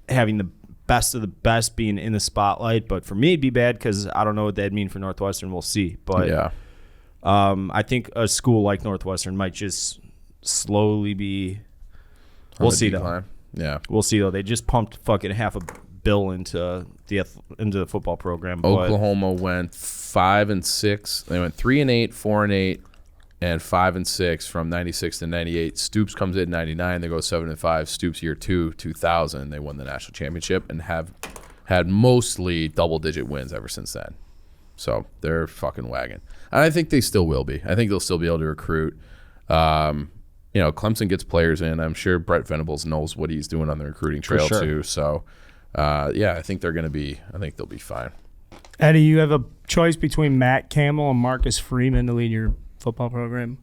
having the best of the best being in the spotlight. But for me, it'd be bad because I don't know what that'd mean for Northwestern. We'll see. But I think a school like Northwestern might just slowly be. We'll see though. Yeah, we'll see though. They just pumped fucking $500 million into the football program. Oklahoma went 5-6. They went 3-8, 4-8. And 5-6 from 96 to 98. Stoops comes in 99. They go 7-5. Stoops year 2000. They won the national championship and have had mostly double-digit wins ever since then. So they're fucking wagon. And I think they still will be. I think they'll still be able to recruit. Clemson gets players in. I'm sure Brett Venables knows what he's doing on the recruiting trail too. So I think they're going to be. I think they'll be fine. Eddie, you have a choice between Matt Campbell and Marcus Freeman to lead your football program.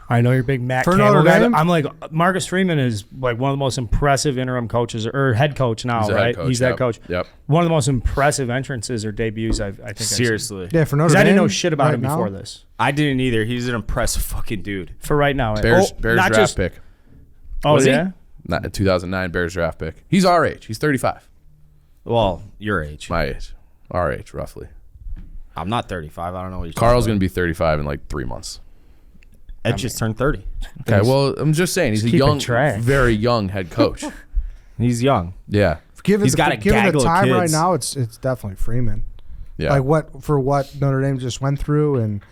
I know you're a big Matt For Campbell Notre guy. Dame? I'm like, Marcus Freeman is like one of the most impressive interim coaches or head coach now, right? He's that coach. Yep. One of the most impressive entrances or debuts I think Seriously. I've seen. Yeah, for Notre I Dame. didn't know shit about right him now, before this. I didn't either. He's an impressive fucking dude. For right now. Bears not draft pick. Oh, Was he? yeah? Not 2009 Bears draft pick. He's our age. He's 35. Well, your age. My age. Our age, roughly. I'm not 35. I don't know what you're Carl's talking going to be 35 in like 3 months. about. Ed just turned 30. Okay, well, I'm just saying he's a keeping young, track. very young head coach. He's young. Yeah, Given He's got a given gaggle the of time right kids. now, it's definitely Freeman. yeah. Like what Notre Dame just went through and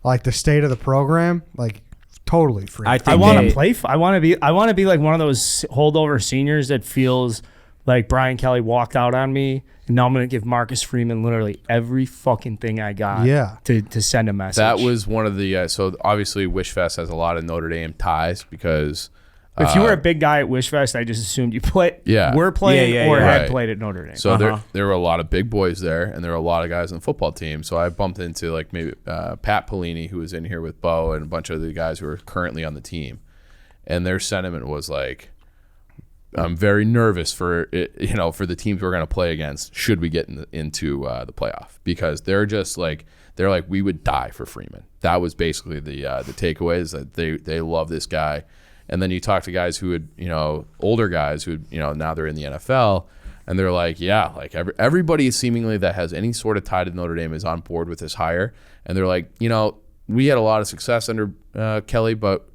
like the state of the program, like totally Freeman. I think I want they- to play. I want to be like one of those holdover seniors that feels like Brian Kelly walked out on me, and now I'm going to give Marcus Freeman literally every fucking thing I got. Yeah. To send a message. That was one of the so obviously Wishfest has a lot of Notre Dame ties because If you were a big guy at Wishfest, I just assumed you were playing Yeah, or yeah. had Right. played at Notre Dame. so there were a lot of big boys there, and there were a lot of guys on the football team. So I bumped into like maybe Pat Pelini, who was in here with Bo, and a bunch of the guys who are currently on the team, and their sentiment was like, I'm very nervous for it, for the teams we're going to play against. Should we get into the playoff? Because they're like we would die for Freeman. That was basically the takeaway is that they love this guy. And then you talk to guys who would older guys who now they're in the NFL, and they're like everybody seemingly that has any sort of tie to Notre Dame is on board with this hire. And they're like we had a lot of success under Kelly, but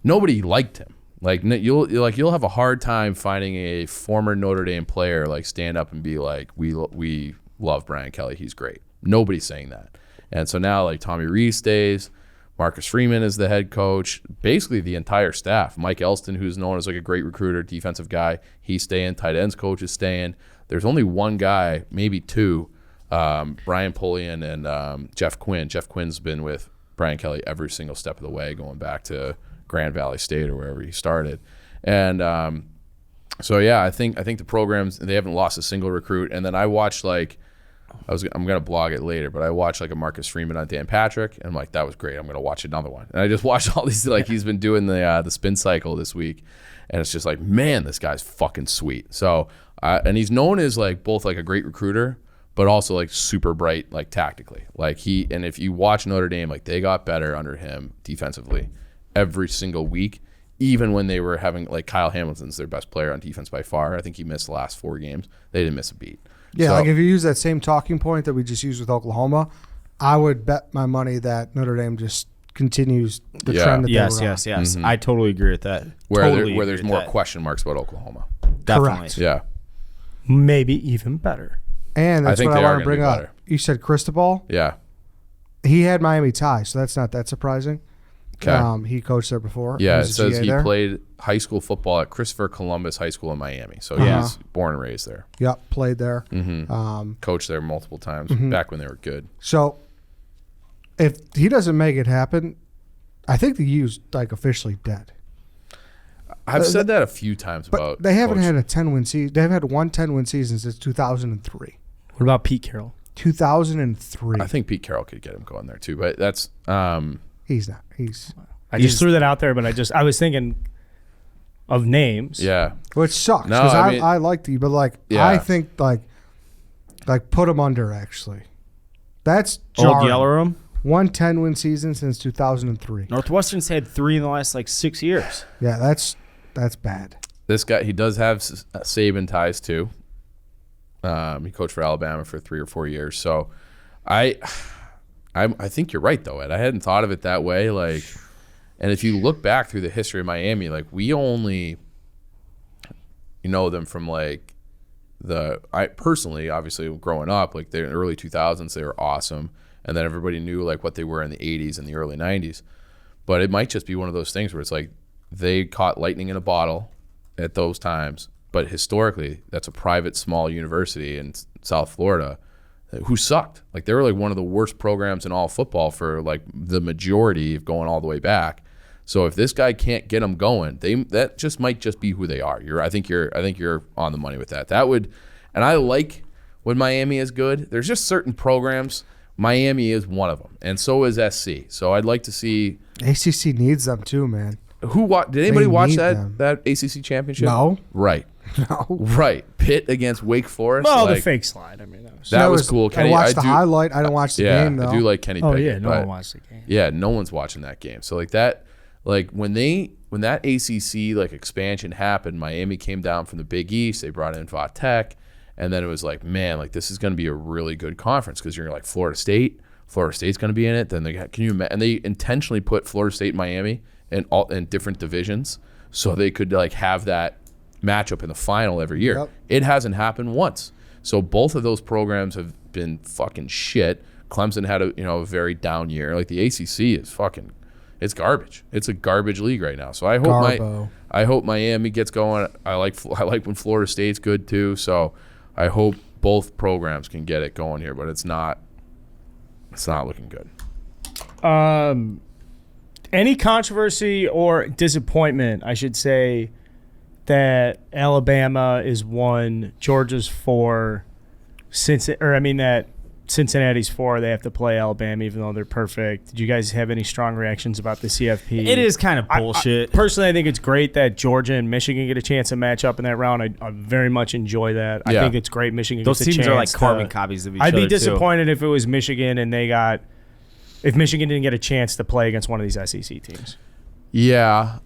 nobody liked him. Like you'll have a hard time finding a former Notre Dame player like stand up and be like, we love Brian Kelly, he's great. Nobody's saying that. And so now like Tommy Rees stays, Marcus Freeman is the head coach, basically the entire staff. Mike Elston, who's known as like a great recruiter, defensive guy, he's staying. Tight ends coach is staying. There's only one guy, maybe two, Brian Polian and Jeff Quinn. Jeff Quinn's been with Brian Kelly every single step of the way, going back to Grand Valley State or wherever he started. And so yeah, I think the programs, they haven't lost a single recruit. And then I watched I'm gonna blog it later, but I watched like a Marcus Freeman on Dan Patrick, and I'm like, that was great. I'm gonna watch another one. And I just watched all these, like he's been doing the spin cycle this week, and it's just like, man, this guy's fucking sweet. So and he's known as like both like a great recruiter, but also like super bright like tactically. Like and if you watch Notre Dame, like they got better under him defensively every single week, even when they were having like Kyle Hamilton's their best player on defense by far. I think he missed the last 4 games. They didn't miss a beat. Yeah, So- like if you use that same talking point that we just used with Oklahoma, I would bet my money that Notre Dame just continues the Yeah. trend that Yes, they were yes, on. yes. I totally agree with that. where Totally there's agree more with that. question marks about Oklahoma. Definitely. Correct. Yeah. Maybe even better. And that's think what I they are want to gonna bring be up. better. You said Cristobal. Yeah. He had Miami ties, so that's not that surprising. Okay. He coached there before. Yeah, it was a says GA he there. played high school football at Christopher Columbus High School in Miami. So Uh-huh. he's born and raised there. Yep, played there. Coached there multiple times back when they were good. So if he doesn't make it happen, I think the U's like officially dead. I've said that a few times But about they haven't coach. had a 10-win season. They've had one 10-win season since 2003. What about Pete Carroll? 2003. I think Pete Carroll could get him going there too, but that's He's not. He's I just threw that out there, but I was thinking of names. Yeah. Which sucks No, because I mean- I like the, but like Yeah. I think like put them under actually. That's Old jarring. Yeller Room. 110 win season since 2003. Northwestern's had 3 in the last 6 years. Yeah, that's bad. This guy, he does have Saban ties too. He coached for Alabama for 3 or 4 years. So I think you're right though, Ed. I hadn't thought of it that way. Like, and if you look back through the history of Miami, like we only know them from like I personally, obviously growing up, like they're in the early 2000s, they were awesome. And then everybody knew like what they were in the 80s and the early 90s. But it might just be one of those things where it's like they caught lightning in a bottle at those times. But historically, that's a private small university in South Florida who sucked. Like they were like one of the worst programs in all football for like the majority of going all the way back. So if this guy can't get them going, that just might just be who they are. I think you're on the money with that. That would, and I like when Miami is good. There's just certain programs. Miami is one of them, and so is SC. So I'd like to see ACC needs them too, man. did anybody watch need that ACC championship? No. Right. No. Right. Pitt against Wake Forest. Well, like, the fake slide. I mean, that was. that was cool. Kenny, I watched the do- highlight. I didn't watch the game though. I do like Kenny Oh Pickett. yeah, no but- one watched the game. Yeah, no one's watching that game. So like that, like when that ACC like expansion happened, Miami came down from the Big East. They brought in Va Tech, and then it was like, man, like this is going to be a really good conference because you're like Florida State's going to be in it. Then and they intentionally put Florida State and Miami in different divisions so they could like have that matchup in the final every year. Yep. It hasn't happened once. So both of those programs have been fucking shit. Clemson had a very down year. Like the ACC is fucking, it's garbage. It's a garbage league right now. So I hope Miami gets going. I like when Florida State's good too. So I hope both programs can get it going here, but it's not looking good. Any controversy or disappointment, I should say, that Alabama is 1, Georgia's 4, that Cincinnati's 4. They have to play Alabama even though they're perfect. Did you guys have any strong reactions about the CFP? It is kind of bullshit. Personally, I think it's great that Georgia and Michigan get a chance to match up in that round. I very much enjoy that. I Yeah. think it's great Michigan Those gets a teams are like chance carbon to- copies of each other. I'd be too. disappointed if it was Michigan and if Michigan didn't get a chance to play against one of these SEC teams. Yeah,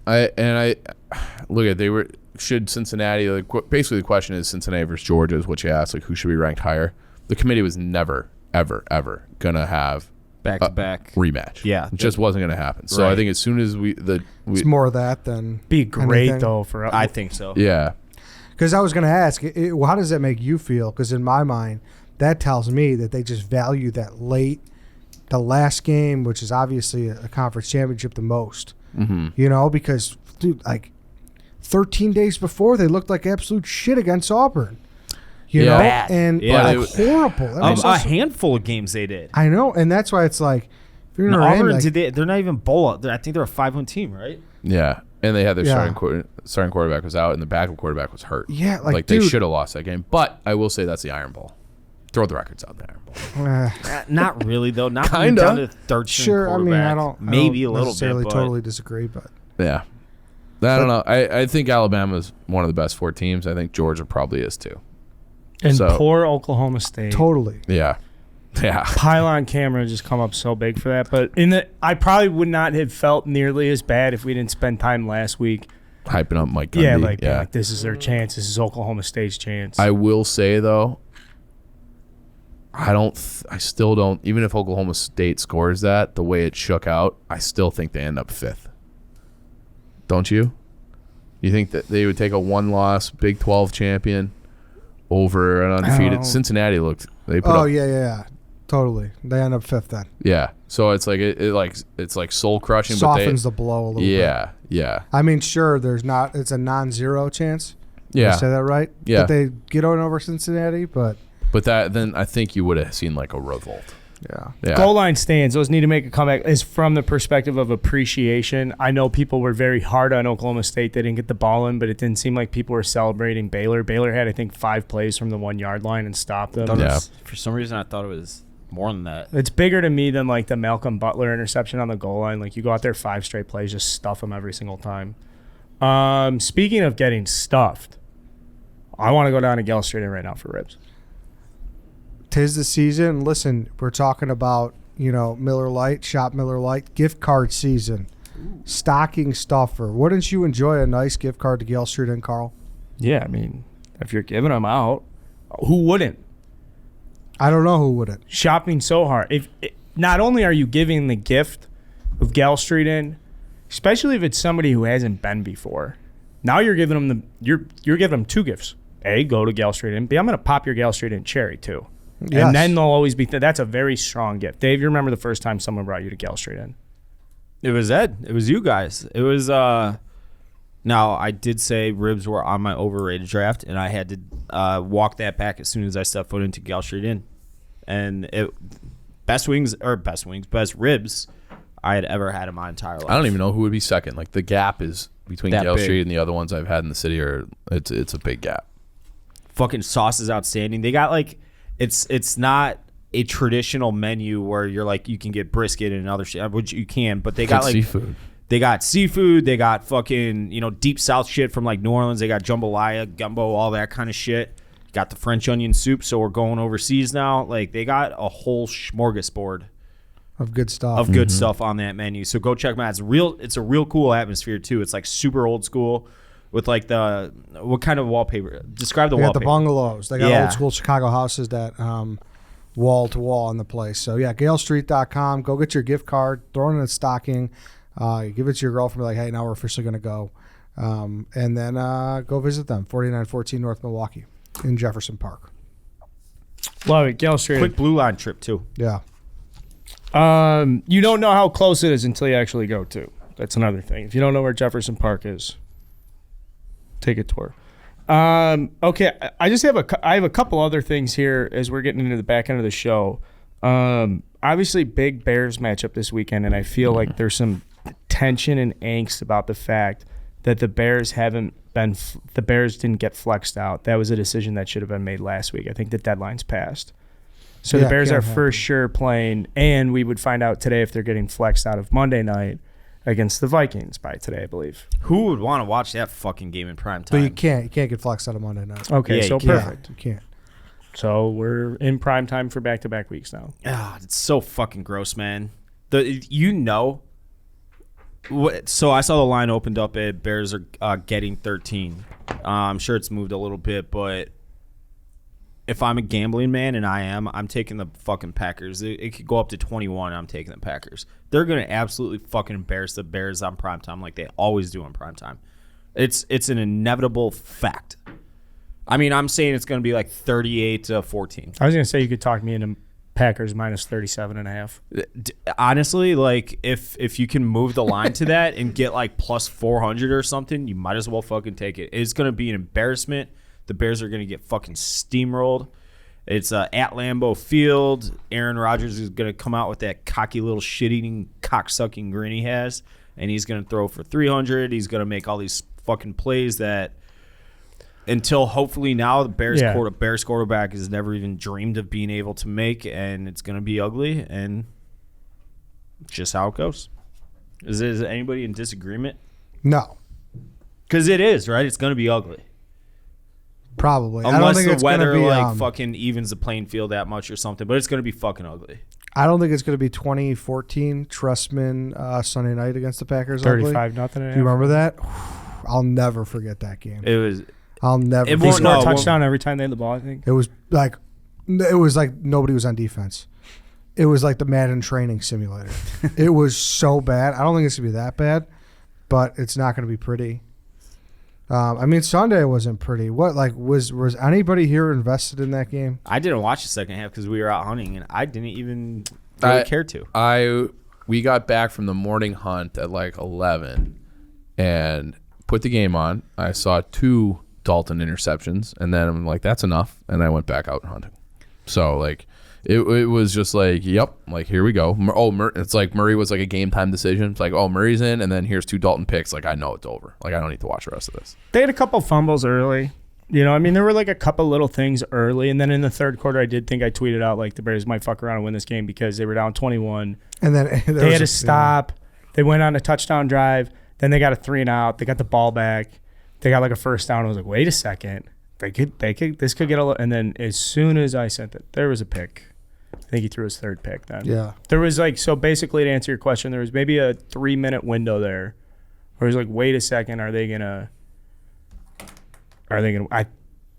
should Cincinnati, like basically the question is Cincinnati versus Georgia is what you asked, like who should be ranked higher. The committee was never ever gonna have back to back rematch. Yeah, it just wasn't gonna happen. So I Right. think as soon as It's more of that than Be great anything. though for I think so. yeah. Because I was going to ask, how does that make you feel? Because in my mind, that tells me that they just value the last game, which is obviously a conference championship, the most. Mm-hmm. Because, dude, like 13 days before, they looked like absolute shit against Auburn. You know? Bad. And Yeah. like, horrible. That was A handful of games they did. I know, and that's why it's like, if you're And Notre Dame, Auburn, like, they're not even bowl. I think they're a 5-win team, right? Yeah, and they had their Yeah. starting quarterback was out, and the backup quarterback was hurt. Yeah, like, they dude. should have lost that game. But I will say that's the Iron Bowl. Throw the records out there, Iron Bowl. Not really though. Not when Kinda. you're down to third string sure, I mean, I quarterback. don't Maybe a little necessarily bit, but totally disagree, but Yeah, I don't know. I think Alabama's one of the best 4 teams. I think Georgia probably is too. And So- poor Oklahoma State. totally. Yeah, yeah. Pylon camera just come up so big for that. But I probably would not have felt nearly as bad if we didn't spend time last week. Hyping up Mike Gundy. Like this is their chance. This is Oklahoma State's chance. I will say though, I still don't. Even if Oklahoma State scores that, the way it shook out, I still think they end up 5th. Don't you? You think that they would take a 1-loss Big 12 champion over an undefeated Oh. Cincinnati? They put Oh, up, yeah. Totally. They end up 5th then. yeah. So it's like it's like soul crushing. Softens the blow a little bit. Yeah. I mean, sure, it's a non-zero chance. Did Yeah. I say that right? Yeah. That they get on over Cincinnati, but But then I think you would have seen like a revolt. yeah. Yeah. Goal line stands. Those need to make a comeback. Is from the perspective of appreciation. I know people were very hard on Oklahoma State. They didn't get the ball in, but it didn't seem like people were celebrating Baylor. Baylor had, I think, 5 plays from the 1-yard line and stopped them. Yeah. For some reason, I thought it was more than that. It's bigger to me than like the Malcolm Butler interception on the goal line. Like you go out there 5 straight plays, just stuff them every single time. Speaking of getting stuffed, I want to go down to Gale Street Inn right now for ribs. 'Tis the season. Listen, we're talking about, Miller Lite, Shop Miller Lite, gift card season. Stocking stuffer. Wouldn't you enjoy a nice gift card to Gale Street Inn, Carl? Yeah, I mean, if you're giving them out, who wouldn't? I don't know who wouldn't. Shopping so hard. Not only are you giving the gift of Gale Street Inn, especially if it's somebody who hasn't been before, now you're giving them you're giving them two gifts. A, go to Gale Street Inn. B, I'm going to pop your Gale Street Inn cherry too. Yes. And then they'll always be. That's a very strong gift. Dave, you remember the first time someone brought you to Gale Street Inn? It was Ed. It was you guys. It was now I did say ribs were on my overrated draft, and I had to walk that back as soon as I stepped foot into Gale Street Inn. And best ribs I had ever had in my entire life. I don't even know who would be second. Like, the gap is between That Gale big. Street and the other ones I've had in the city, it's a big gap. Fucking sauce is outstanding. They got like it's not a traditional menu where you're like you can get brisket and other shit, which you can, but they got like seafood. They got seafood. They got fucking deep south shit from like New Orleans. They got jambalaya, gumbo, all that kind of shit. Got the French onion soup. So we're going overseas now. Like they got a whole smorgasbord Of good stuff. of good stuff on that menu. So go check them out. It's a real cool atmosphere too. It's like super old school with like what kind of wallpaper? Describe the They got wallpaper. the bungalows. They got Yeah. old school Chicago houses that wall to wall in the place. So yeah, GaleStreet.com. Go get your gift card. Throw it in a stocking. Give it to your girlfriend. Like, hey, now we're officially going to go. And then go visit them. 4914 North Milwaukee in Jefferson Park. Love it. Gale Street Inn. Quick blue line trip too. Yeah. You don't know how close it is until you actually go to. That's another thing. If you don't know where Jefferson Park is, take a tour. Okay, I just have a couple other things here as we're getting into the back end of the show. Obviously, big Bears matchup this weekend, and I feel like there's some tension and angst about the fact that the Bears didn't get flexed out. That was a decision that should have been made last week. I think the deadline's passed. So Yeah, the Bears are can't for sure playing, and we would find out today if they're getting flexed out of Monday night against the Vikings by today, I believe. Who would want to watch that fucking game in prime But time? you can't get flexed out of Monday night. Okay, Yeah, so you can't. perfect. You can't. So we're in prime time for back-to-back weeks now. It's so fucking gross, man. So I saw the line opened up at Bears are getting 13. I'm sure it's moved a little bit, but if I'm a gambling man, and I'm taking the fucking Packers. It could go up to 21. I'm taking the Packers. They're going to absolutely fucking embarrass the Bears on primetime like they always do on primetime. It's an inevitable fact. I mean, I'm saying it's going to be like 38-14. I was going to say you could talk me into Packers minus 37.5. Honestly, like if you can move the line to that and get like plus 400 or something, you might as well fucking take it. It's going to be an embarrassment. The Bears are going to get fucking steamrolled. It's at Lambeau Field. Aaron Rodgers is going to come out with that cocky little shit-eating, cock-sucking grin he has, and he's going to throw for 300. He's going to make all these fucking plays that until hopefully now the Bears quarterback has never even dreamed of being able to make, and it's going to be ugly, and just how it goes. Is anybody in disagreement? No, Because it is, right? It's going to be ugly. probably. I don't Unless think the it's gonna weather be, fucking evens the playing field that much or something, but it's going to be fucking ugly. I don't think it's going to be 2014 Trustman Sunday night against the Packers. 35-0. Do you remember that? I'll never forget that game. It was I'll never. It They won't- forget. score no, a it won't- touchdown every time they had the ball, I think. It was like nobody was on defense. It was like the Madden training simulator. It was so bad. I don't think it's gonna be that bad, but it's not gonna be pretty. I mean, Sunday wasn't pretty. What was anybody here invested in that game? I didn't watch the second half because we were out hunting, and I didn't even really care to. We got back from the morning hunt at like 11 and put the game on. I saw 2 Dalton interceptions, and then I'm like, that's enough, and I went back out hunting. So like it was just like, yep, like here we go. It's like Murray was like a game time decision. It's like, oh, Murray's in, and then here's 2 Dalton picks. Like I know it's over. Like I don't need to watch the rest of this. They had a couple fumbles early. I mean, there were like a couple little things early, and then in the third quarter, I did think I tweeted out like the Bears might fuck around and win this game because they were down 21. And then They had to stop. They went on a touchdown drive. Then they got a 3-and-out. They got the ball back. They got like a first down. I was like, wait a second. This could get a little. And then as soon as I sent it, there was a pick. I think he threw his third pick then. Yeah. There was like, so basically to answer your question, there was maybe a 3-minute window there where it was like, wait a second, I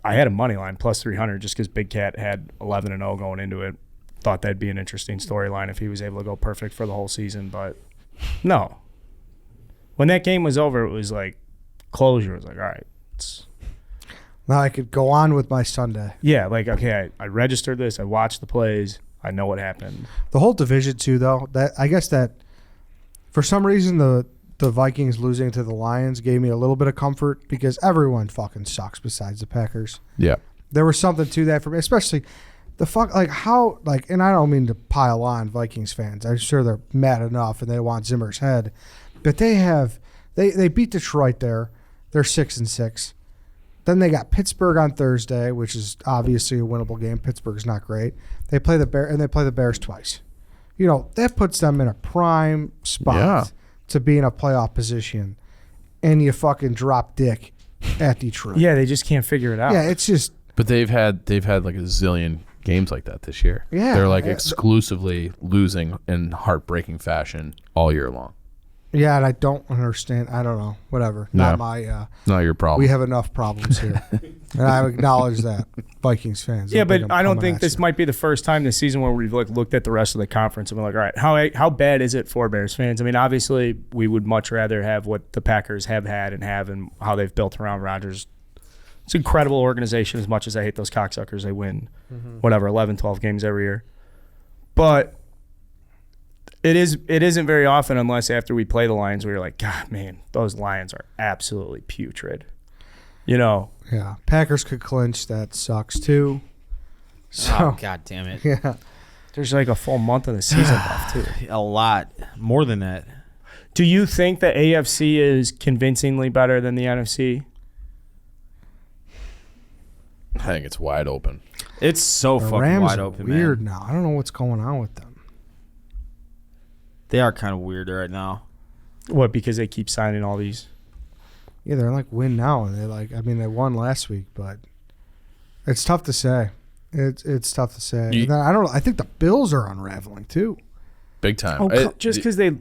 had a money line plus 300 just because Big Cat had 11-0 going into it. Thought that'd be an interesting storyline if he was able to go perfect for the whole season, but no. When that game was over, it was like closure. It was like, all right. Now I could go on with my Sunday. Yeah, like, okay, I registered this. I watched the plays. I know what happened. The whole division, too, though, that I guess that for some reason the Vikings losing to the Lions gave me a little bit of comfort because everyone fucking sucks besides the Packers. Yeah. There was something to that for me, especially and I don't mean to pile on Vikings fans. I'm sure they're mad enough and they want Zimmer's head. But they beat Detroit there. They're 6-6. Then they got Pittsburgh on Thursday, which is obviously a winnable game. Pittsburgh's not great. They play the Bears twice. You know, that puts them in a prime spot to be in a playoff position. And you fucking drop dick at Detroit. Yeah, they just can't figure it out. Yeah, it's just. But they've had like a zillion games like that this year. Yeah. They're like exclusively losing in heartbreaking fashion all year long. Yeah, and I don't understand. I don't know. Whatever. No. Not your problem. We have enough problems here. And I acknowledge that, Vikings fans. Yeah, but I don't think this might be the first time this season where we've looked at the rest of the conference and we're like, all right, how bad is it for Bears fans? I mean, obviously, we would much rather have what the Packers have had and how they've built around Rodgers. It's an incredible organization. As much as I hate those cocksuckers, they win, 11, 12 games every year. But it isn't very often unless after we play the Lions we're like, God, man, those Lions are absolutely putrid. You know? Yeah. Packers could clinch. That sucks, too. So, Oh, God damn it. yeah. There's like a full month of the season left, too. A lot. More than that. Do you think the AFC is convincingly better than the NFC? I think it's wide open. It's so The fucking Rams wide are open, weird man. now. I don't know what's going on with them. They are kind of weird right now. What, because they keep signing all these? Yeah, they're like win now, and they won last week, but it's tough to say. It's tough to say. And then I think the Bills are unraveling too. Big time. Oh, just because they.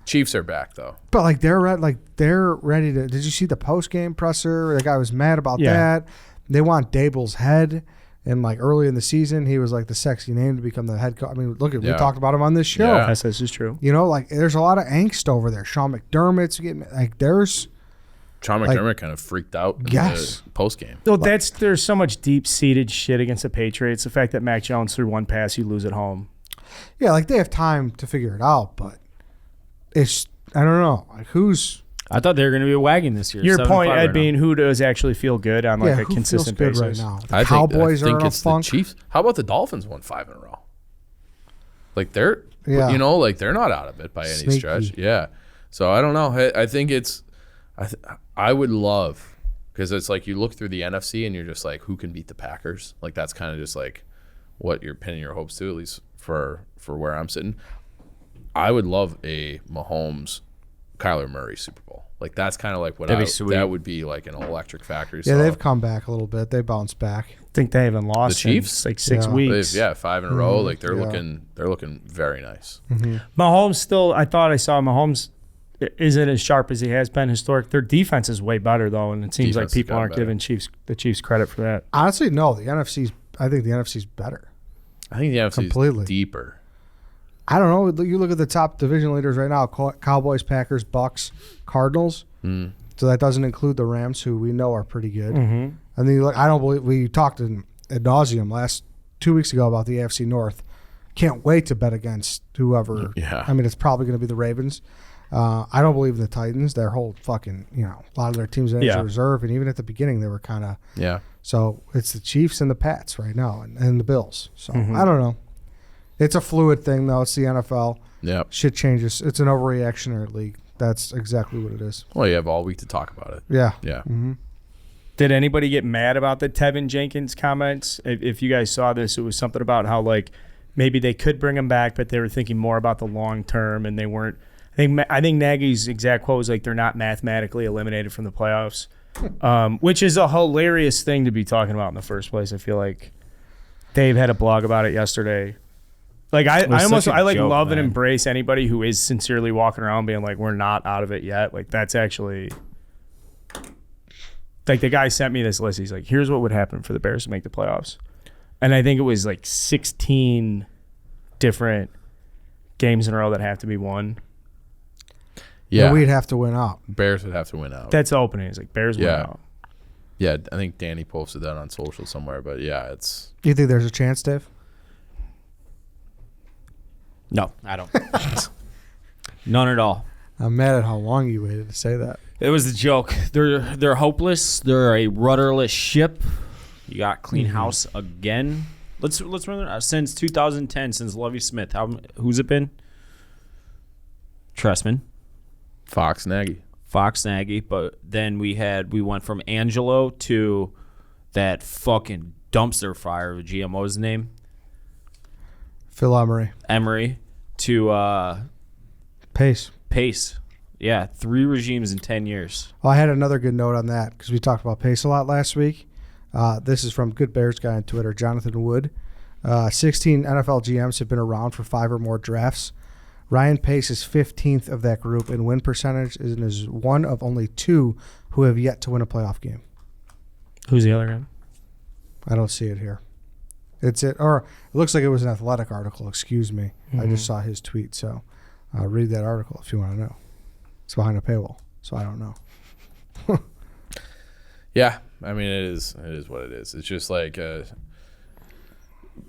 Chiefs are back though. But they're ready to. Did you see the post game presser? The guy was mad about that. They want Dable's head. And early in the season, he was the sexy name to become the head coach. I mean, look at we talked about him on this show. Yeah. Yes, this is true. You know, there's a lot of angst over there. Sean McDermott's getting there's. Sean McDermott kind of freaked out in Yes. the post game. Well, there's so much deep-seated shit against the Patriots. The fact that Mac Jones threw one pass, you lose at home. Yeah, they have time to figure it out, but it's I don't know. Who's I thought they were going to be a wagon this year. Your 7-5 point, Ed, right being who does actually feel good on a who consistent feels good basis? right now? The I Cowboys think are in a it's funk. the Chiefs. How about the Dolphins won 5 in a row? They're Yeah. they're not out of it by any Sneaky. stretch. Yeah. So I don't know. I think it's I would love because it's you look through the NFC and you're just who can beat the Packers? That's kind of just what you're pinning your hopes to, at least for where I'm sitting. I would love a Mahomes Kyler Murray Super Bowl. That's kind of what That'd be sweet. that would be an electric factory. Yeah, So they've come back a little bit. They bounced back. I think they haven't lost The Chiefs? since 6 Yeah. weeks. 5 in a row. They're Yeah. looking very nice. Mahomes still, I thought I saw Mahomes isn't as sharp as he has been historic. Their defense is way better, though, and it seems Defense like people has aren't gotten giving the Chiefs credit for that. Honestly, no. I think the NFC's better. I think the NFC Completely. is deeper. I don't know. You look at the top division leaders right now: Cowboys, Packers, Bucks, Cardinals. So that doesn't include the Rams, who we know are pretty good. And then you look. I don't believe we talked ad nauseum 2 weeks ago about the AFC North. Can't wait to bet against whoever. Yeah. I mean, it's probably going to be the Ravens. I don't believe in the Titans. Their whole fucking, a lot of their teams in reserve, and even at the beginning, they were kind of. Yeah. So it's the Chiefs and the Pats right now, and the Bills. So I don't know. It's a fluid thing, though. It's the NFL. Yep. Shit changes. It's an overreactionary league. That's exactly what it is. Well, you have all week to talk about it. Yeah. Yeah. Did anybody get mad about the Tevin Jenkins comments? If you guys saw this, it was something about how maybe they could bring him back, but they were thinking more about the long term, and they weren't. I I think Nagy's exact quote was like, they're not mathematically eliminated from the playoffs, which is a hilarious thing to be talking about in the first place. I feel like Dave had a blog about it yesterday. Like I joke, love man. and embrace anybody who is sincerely walking around being like, we're not out of it yet. Like that's actually like the guy sent me this list. He's like, here's what would happen for the Bears to make the playoffs. And I think it was like 16 different games in a row that have to be won. Yeah, But we'd have to win out. Bears would have to win out. That's the opening. It's like Bears win out. Yeah, I think Danny posted that on social somewhere. But yeah, it's You think there's a chance, Dave? No, I don't. None at all. I'm mad at how long you waited to say that. It was a joke. They're hopeless. They're a rudderless ship. You got clean house again. Let's run since 2010, since Lovie Smith. Who's it been? Tressman, Fox Nagy. But then we went from Angelo to that fucking dumpster fire of GMO's name, Phil Emery, to Pace. Pace. Yeah, 3 regimes in 10 years. Oh, I had another good note on that because we talked about Pace a lot last week. This is from Good Bears guy on Twitter, Jonathan Wood. 16 NFL GMs have been around for 5 or more drafts. Ryan Pace is 15th of that group in win percentage and is one of only 2 who have yet to win a playoff game. Who's the other guy? I don't see it here. Or it looks like it was an Athletic article. Excuse me. I just saw his tweet, so read that article if you want to know. It's behind a paywall, so I don't know. Yeah, I mean it is what it is. It's just like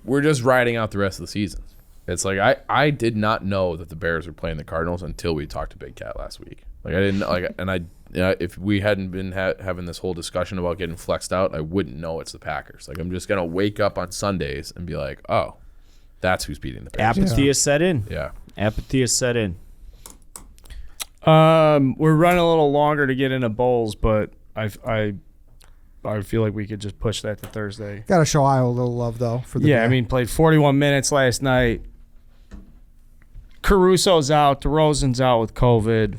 we're just riding out the rest of the season. It's like I did not know that the Bears were playing the Cardinals until we talked to Big Cat last week. Like I didn't like, and if we hadn't been having this whole discussion about getting flexed out, I wouldn't know it's the Packers. Like I'm just gonna wake up on Sundays and be like, oh, that's who's beating the Bears. Apathy has set in. Yeah. Apathy has set in. We're running a little longer to get into bowls, but I feel like we could just push that to Thursday. Got to show Ayo a little love, though. For the day. I mean, played 41 minutes last night. Caruso's out. DeRozan's out with COVID.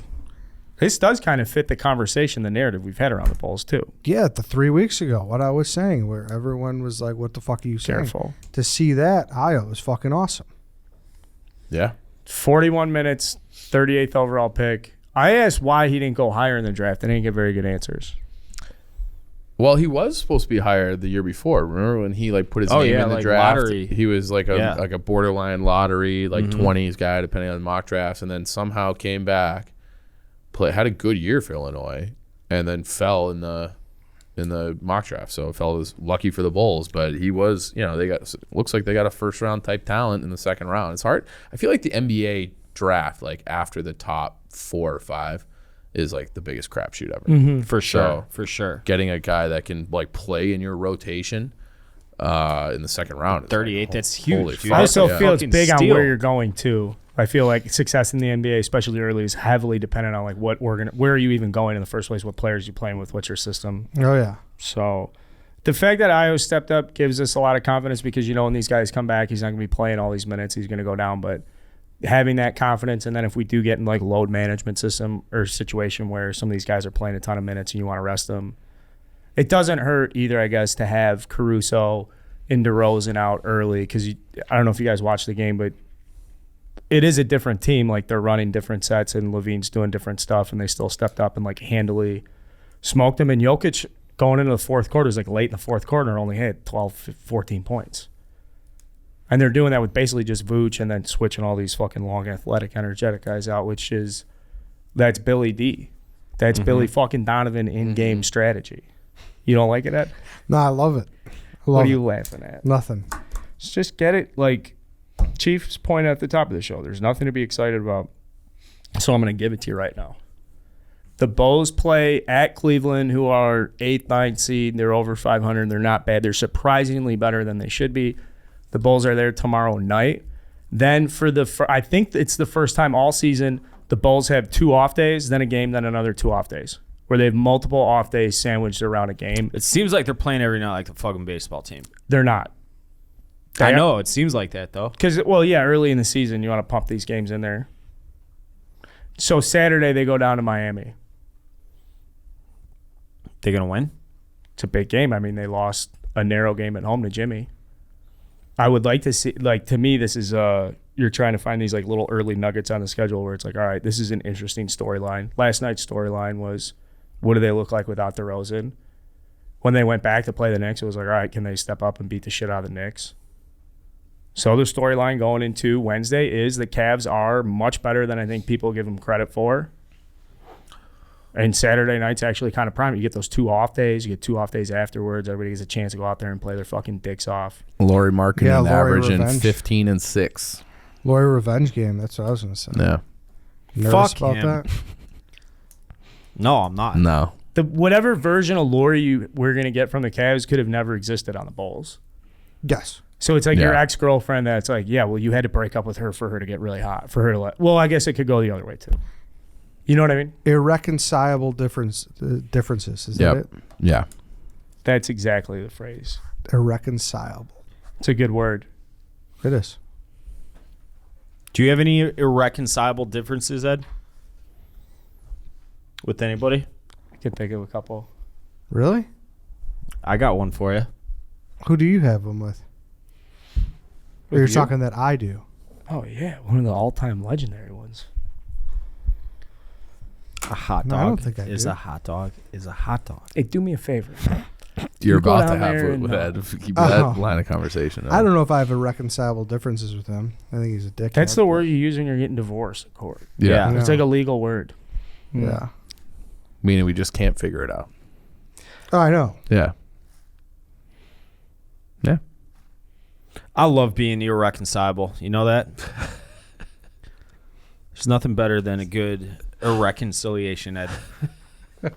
This does kind of fit the conversation, the narrative we've had around the Bulls, too. Yeah, 3 weeks ago, what I was saying, where everyone was like, what the fuck are you saying? Careful. To see that, Ayo was fucking awesome. Yeah. 41 minutes, 38th overall pick. I asked why he didn't go higher in the draft. I didn't get very good answers. Well, he was supposed to be higher the year before. Remember when he like put his name in the like draft? lottery. He was like a borderline lottery, like 20s guy, depending on the mock drafts, and then somehow came back, had a good year for Illinois, and then fell in the mock draft. So fell was lucky for the Bulls, but he was, looks like they got a first round type talent in the second round. It's hard. I feel like the NBA draft, like after the top 4 or 5, is like the biggest crapshoot ever. For sure. So, For sure. getting a guy that can like play in your rotation in the second round. 38, like, that's huge, holy dude. fuck, I also yeah. feel it's Fucking big on steal. where you're going, too. I feel like success in the NBA, especially early, is heavily dependent on like where are you even going in the first place, what players you playing with, what's your system. Oh, yeah. So the fact that Ayo stepped up gives us a lot of confidence because, when these guys come back, he's not going to be playing all these minutes. He's going to go down. But having that confidence, and then if we do get in like load management system or situation where some of these guys are playing a ton of minutes and you want to rest them, it doesn't hurt either, I guess, to have Caruso and DeRozan out early because I don't know if you guys watched the game, but it is a different team. Like they're running different sets and Levine's doing different stuff, and they still stepped up and like handily smoked them. And Jokic going into the fourth quarter is like late in the fourth quarter only hit 12, 14 points. And they're doing that with basically just Vooch and then switching all these fucking long, athletic, energetic guys out, that's Billy D. That's Billy fucking Donovan in-game strategy. You don't like it, Ed? No, I love it. What are you laughing at? Nothing. Just get it. Like Chief's point at the top of the show, there's nothing to be excited about. So I'm going to give it to you right now. The Bulls play at Cleveland, who are 8th, 9th seed. They're over 500. They're not bad. They're surprisingly better than they should be. The Bulls are there tomorrow night. Then I think it's the first time all season the Bulls have 2 off days, then a game, then another 2 off days, where they have multiple off days sandwiched around a game. It seems like they're playing every night like the fucking baseball team. They're not. I know. It seems like that, though. Because, early in the season, you want to pump these games in there. So Saturday they go down to Miami. They're gonna win. It's a big game. I mean, they lost a narrow game at home to Jimmy. I would like to see, like, to me, this is you're trying to find these like little early nuggets on the schedule where it's like, all right, this is an interesting storyline. Last night's storyline was, what do they look like without DeRozan? When they went back to play the Knicks, it was like, all right, can they step up and beat the shit out of the Knicks? So the storyline going into Wednesday is the Cavs are much better than I think people give them credit for. And Saturday night's actually kind of prime. You get those 2 off days. You get 2 off days afterwards. Everybody gets a chance to go out there and play their fucking dicks off. Laurie Marketing Yeah, Laurie averaging revenge. 15 and 6. Laurie revenge game. That's what I was going to say. Yeah. Nervous Fuck about him. that? No, I'm not. No. Whatever version of Laurie we're going to get from the Cavs could have never existed on the Bulls. Yes. So it's like your Yeah. ex-girlfriend that's like, yeah, well, you had to break up with her for her to get really hot. For her to well, I guess it could go the other way too. You know what I mean? Irreconcilable differences. Is that it? Yeah. That's exactly the phrase. Irreconcilable. It's a good word. It is. Do you have any irreconcilable differences, Ed? With anybody? I can think of a couple. Really? I got one for you. Who do you have them with? Or you're talking that I do. Oh, yeah. One of the all-time legendary ones. A hot No, dog I don't think I is do. a hot dog is a hot dog. Hey, do me a favor. You're go about to down have there it and, with Ed. Keep Oh. that line of conversation. I don't know if I have irreconcilable differences with him. I think he's a dickhead. That's the word you use when you're getting divorced in court. Yeah. Yeah. It's like a legal word. Yeah. Meaning we just can't figure it out. Oh, I know. Yeah. Yeah. I love being irreconcilable. You know that? There's nothing better than a good irreconciliation, Ed. Thank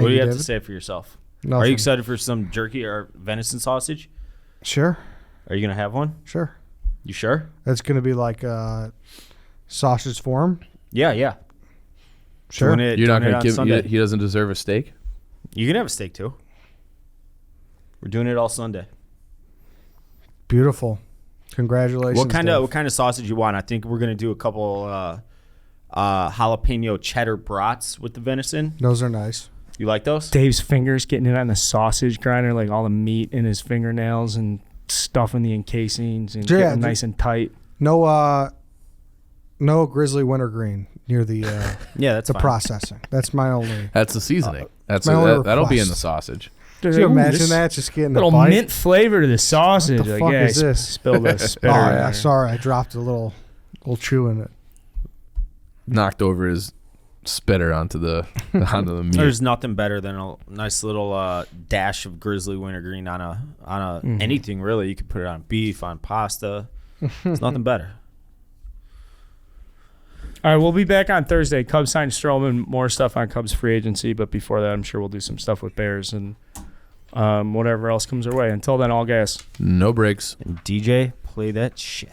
What do you have David. to say for yourself? Nothing. Are you excited for some jerky or venison sausage? Sure. Are you going to have one? Sure. You sure? It's going to be like sausage form. Yeah, yeah. Sure. Doing it, You're not doing it going on to give Sunday. he doesn't deserve a steak? You can have a steak too. We're doing it all Sunday. Beautiful. Congratulations. What kind Dave. of sausage you want? I think we're gonna do a couple jalapeno cheddar brats with the venison. Those are nice. You like those? Dave's fingers getting it on the sausage grinder, like all the meat in his fingernails and stuffing the encasings and Yeah, getting nice and tight. No grizzly wintergreen near the Yeah, that's the fine. processing. That's my only. That's the seasoning. That'll be in the sausage. Can you imagine that? Just getting a little bite? mint flavor to the sausage. What the like, fuck yeah, is this? Spill the Oh, spitter. yeah. Sorry, I dropped a little chew in it. Knocked over his spitter onto the meat. There's nothing better than a nice little dash of grizzly wintergreen on a anything really. You could put it on beef, on pasta. It's nothing better. All right, we'll be back on Thursday. Cubs signed Stroman, more stuff on Cubs free agency, but before that, I'm sure we'll do some stuff with Bears and whatever else comes our way. Until then, all gas. No breaks. And DJ, play that shit.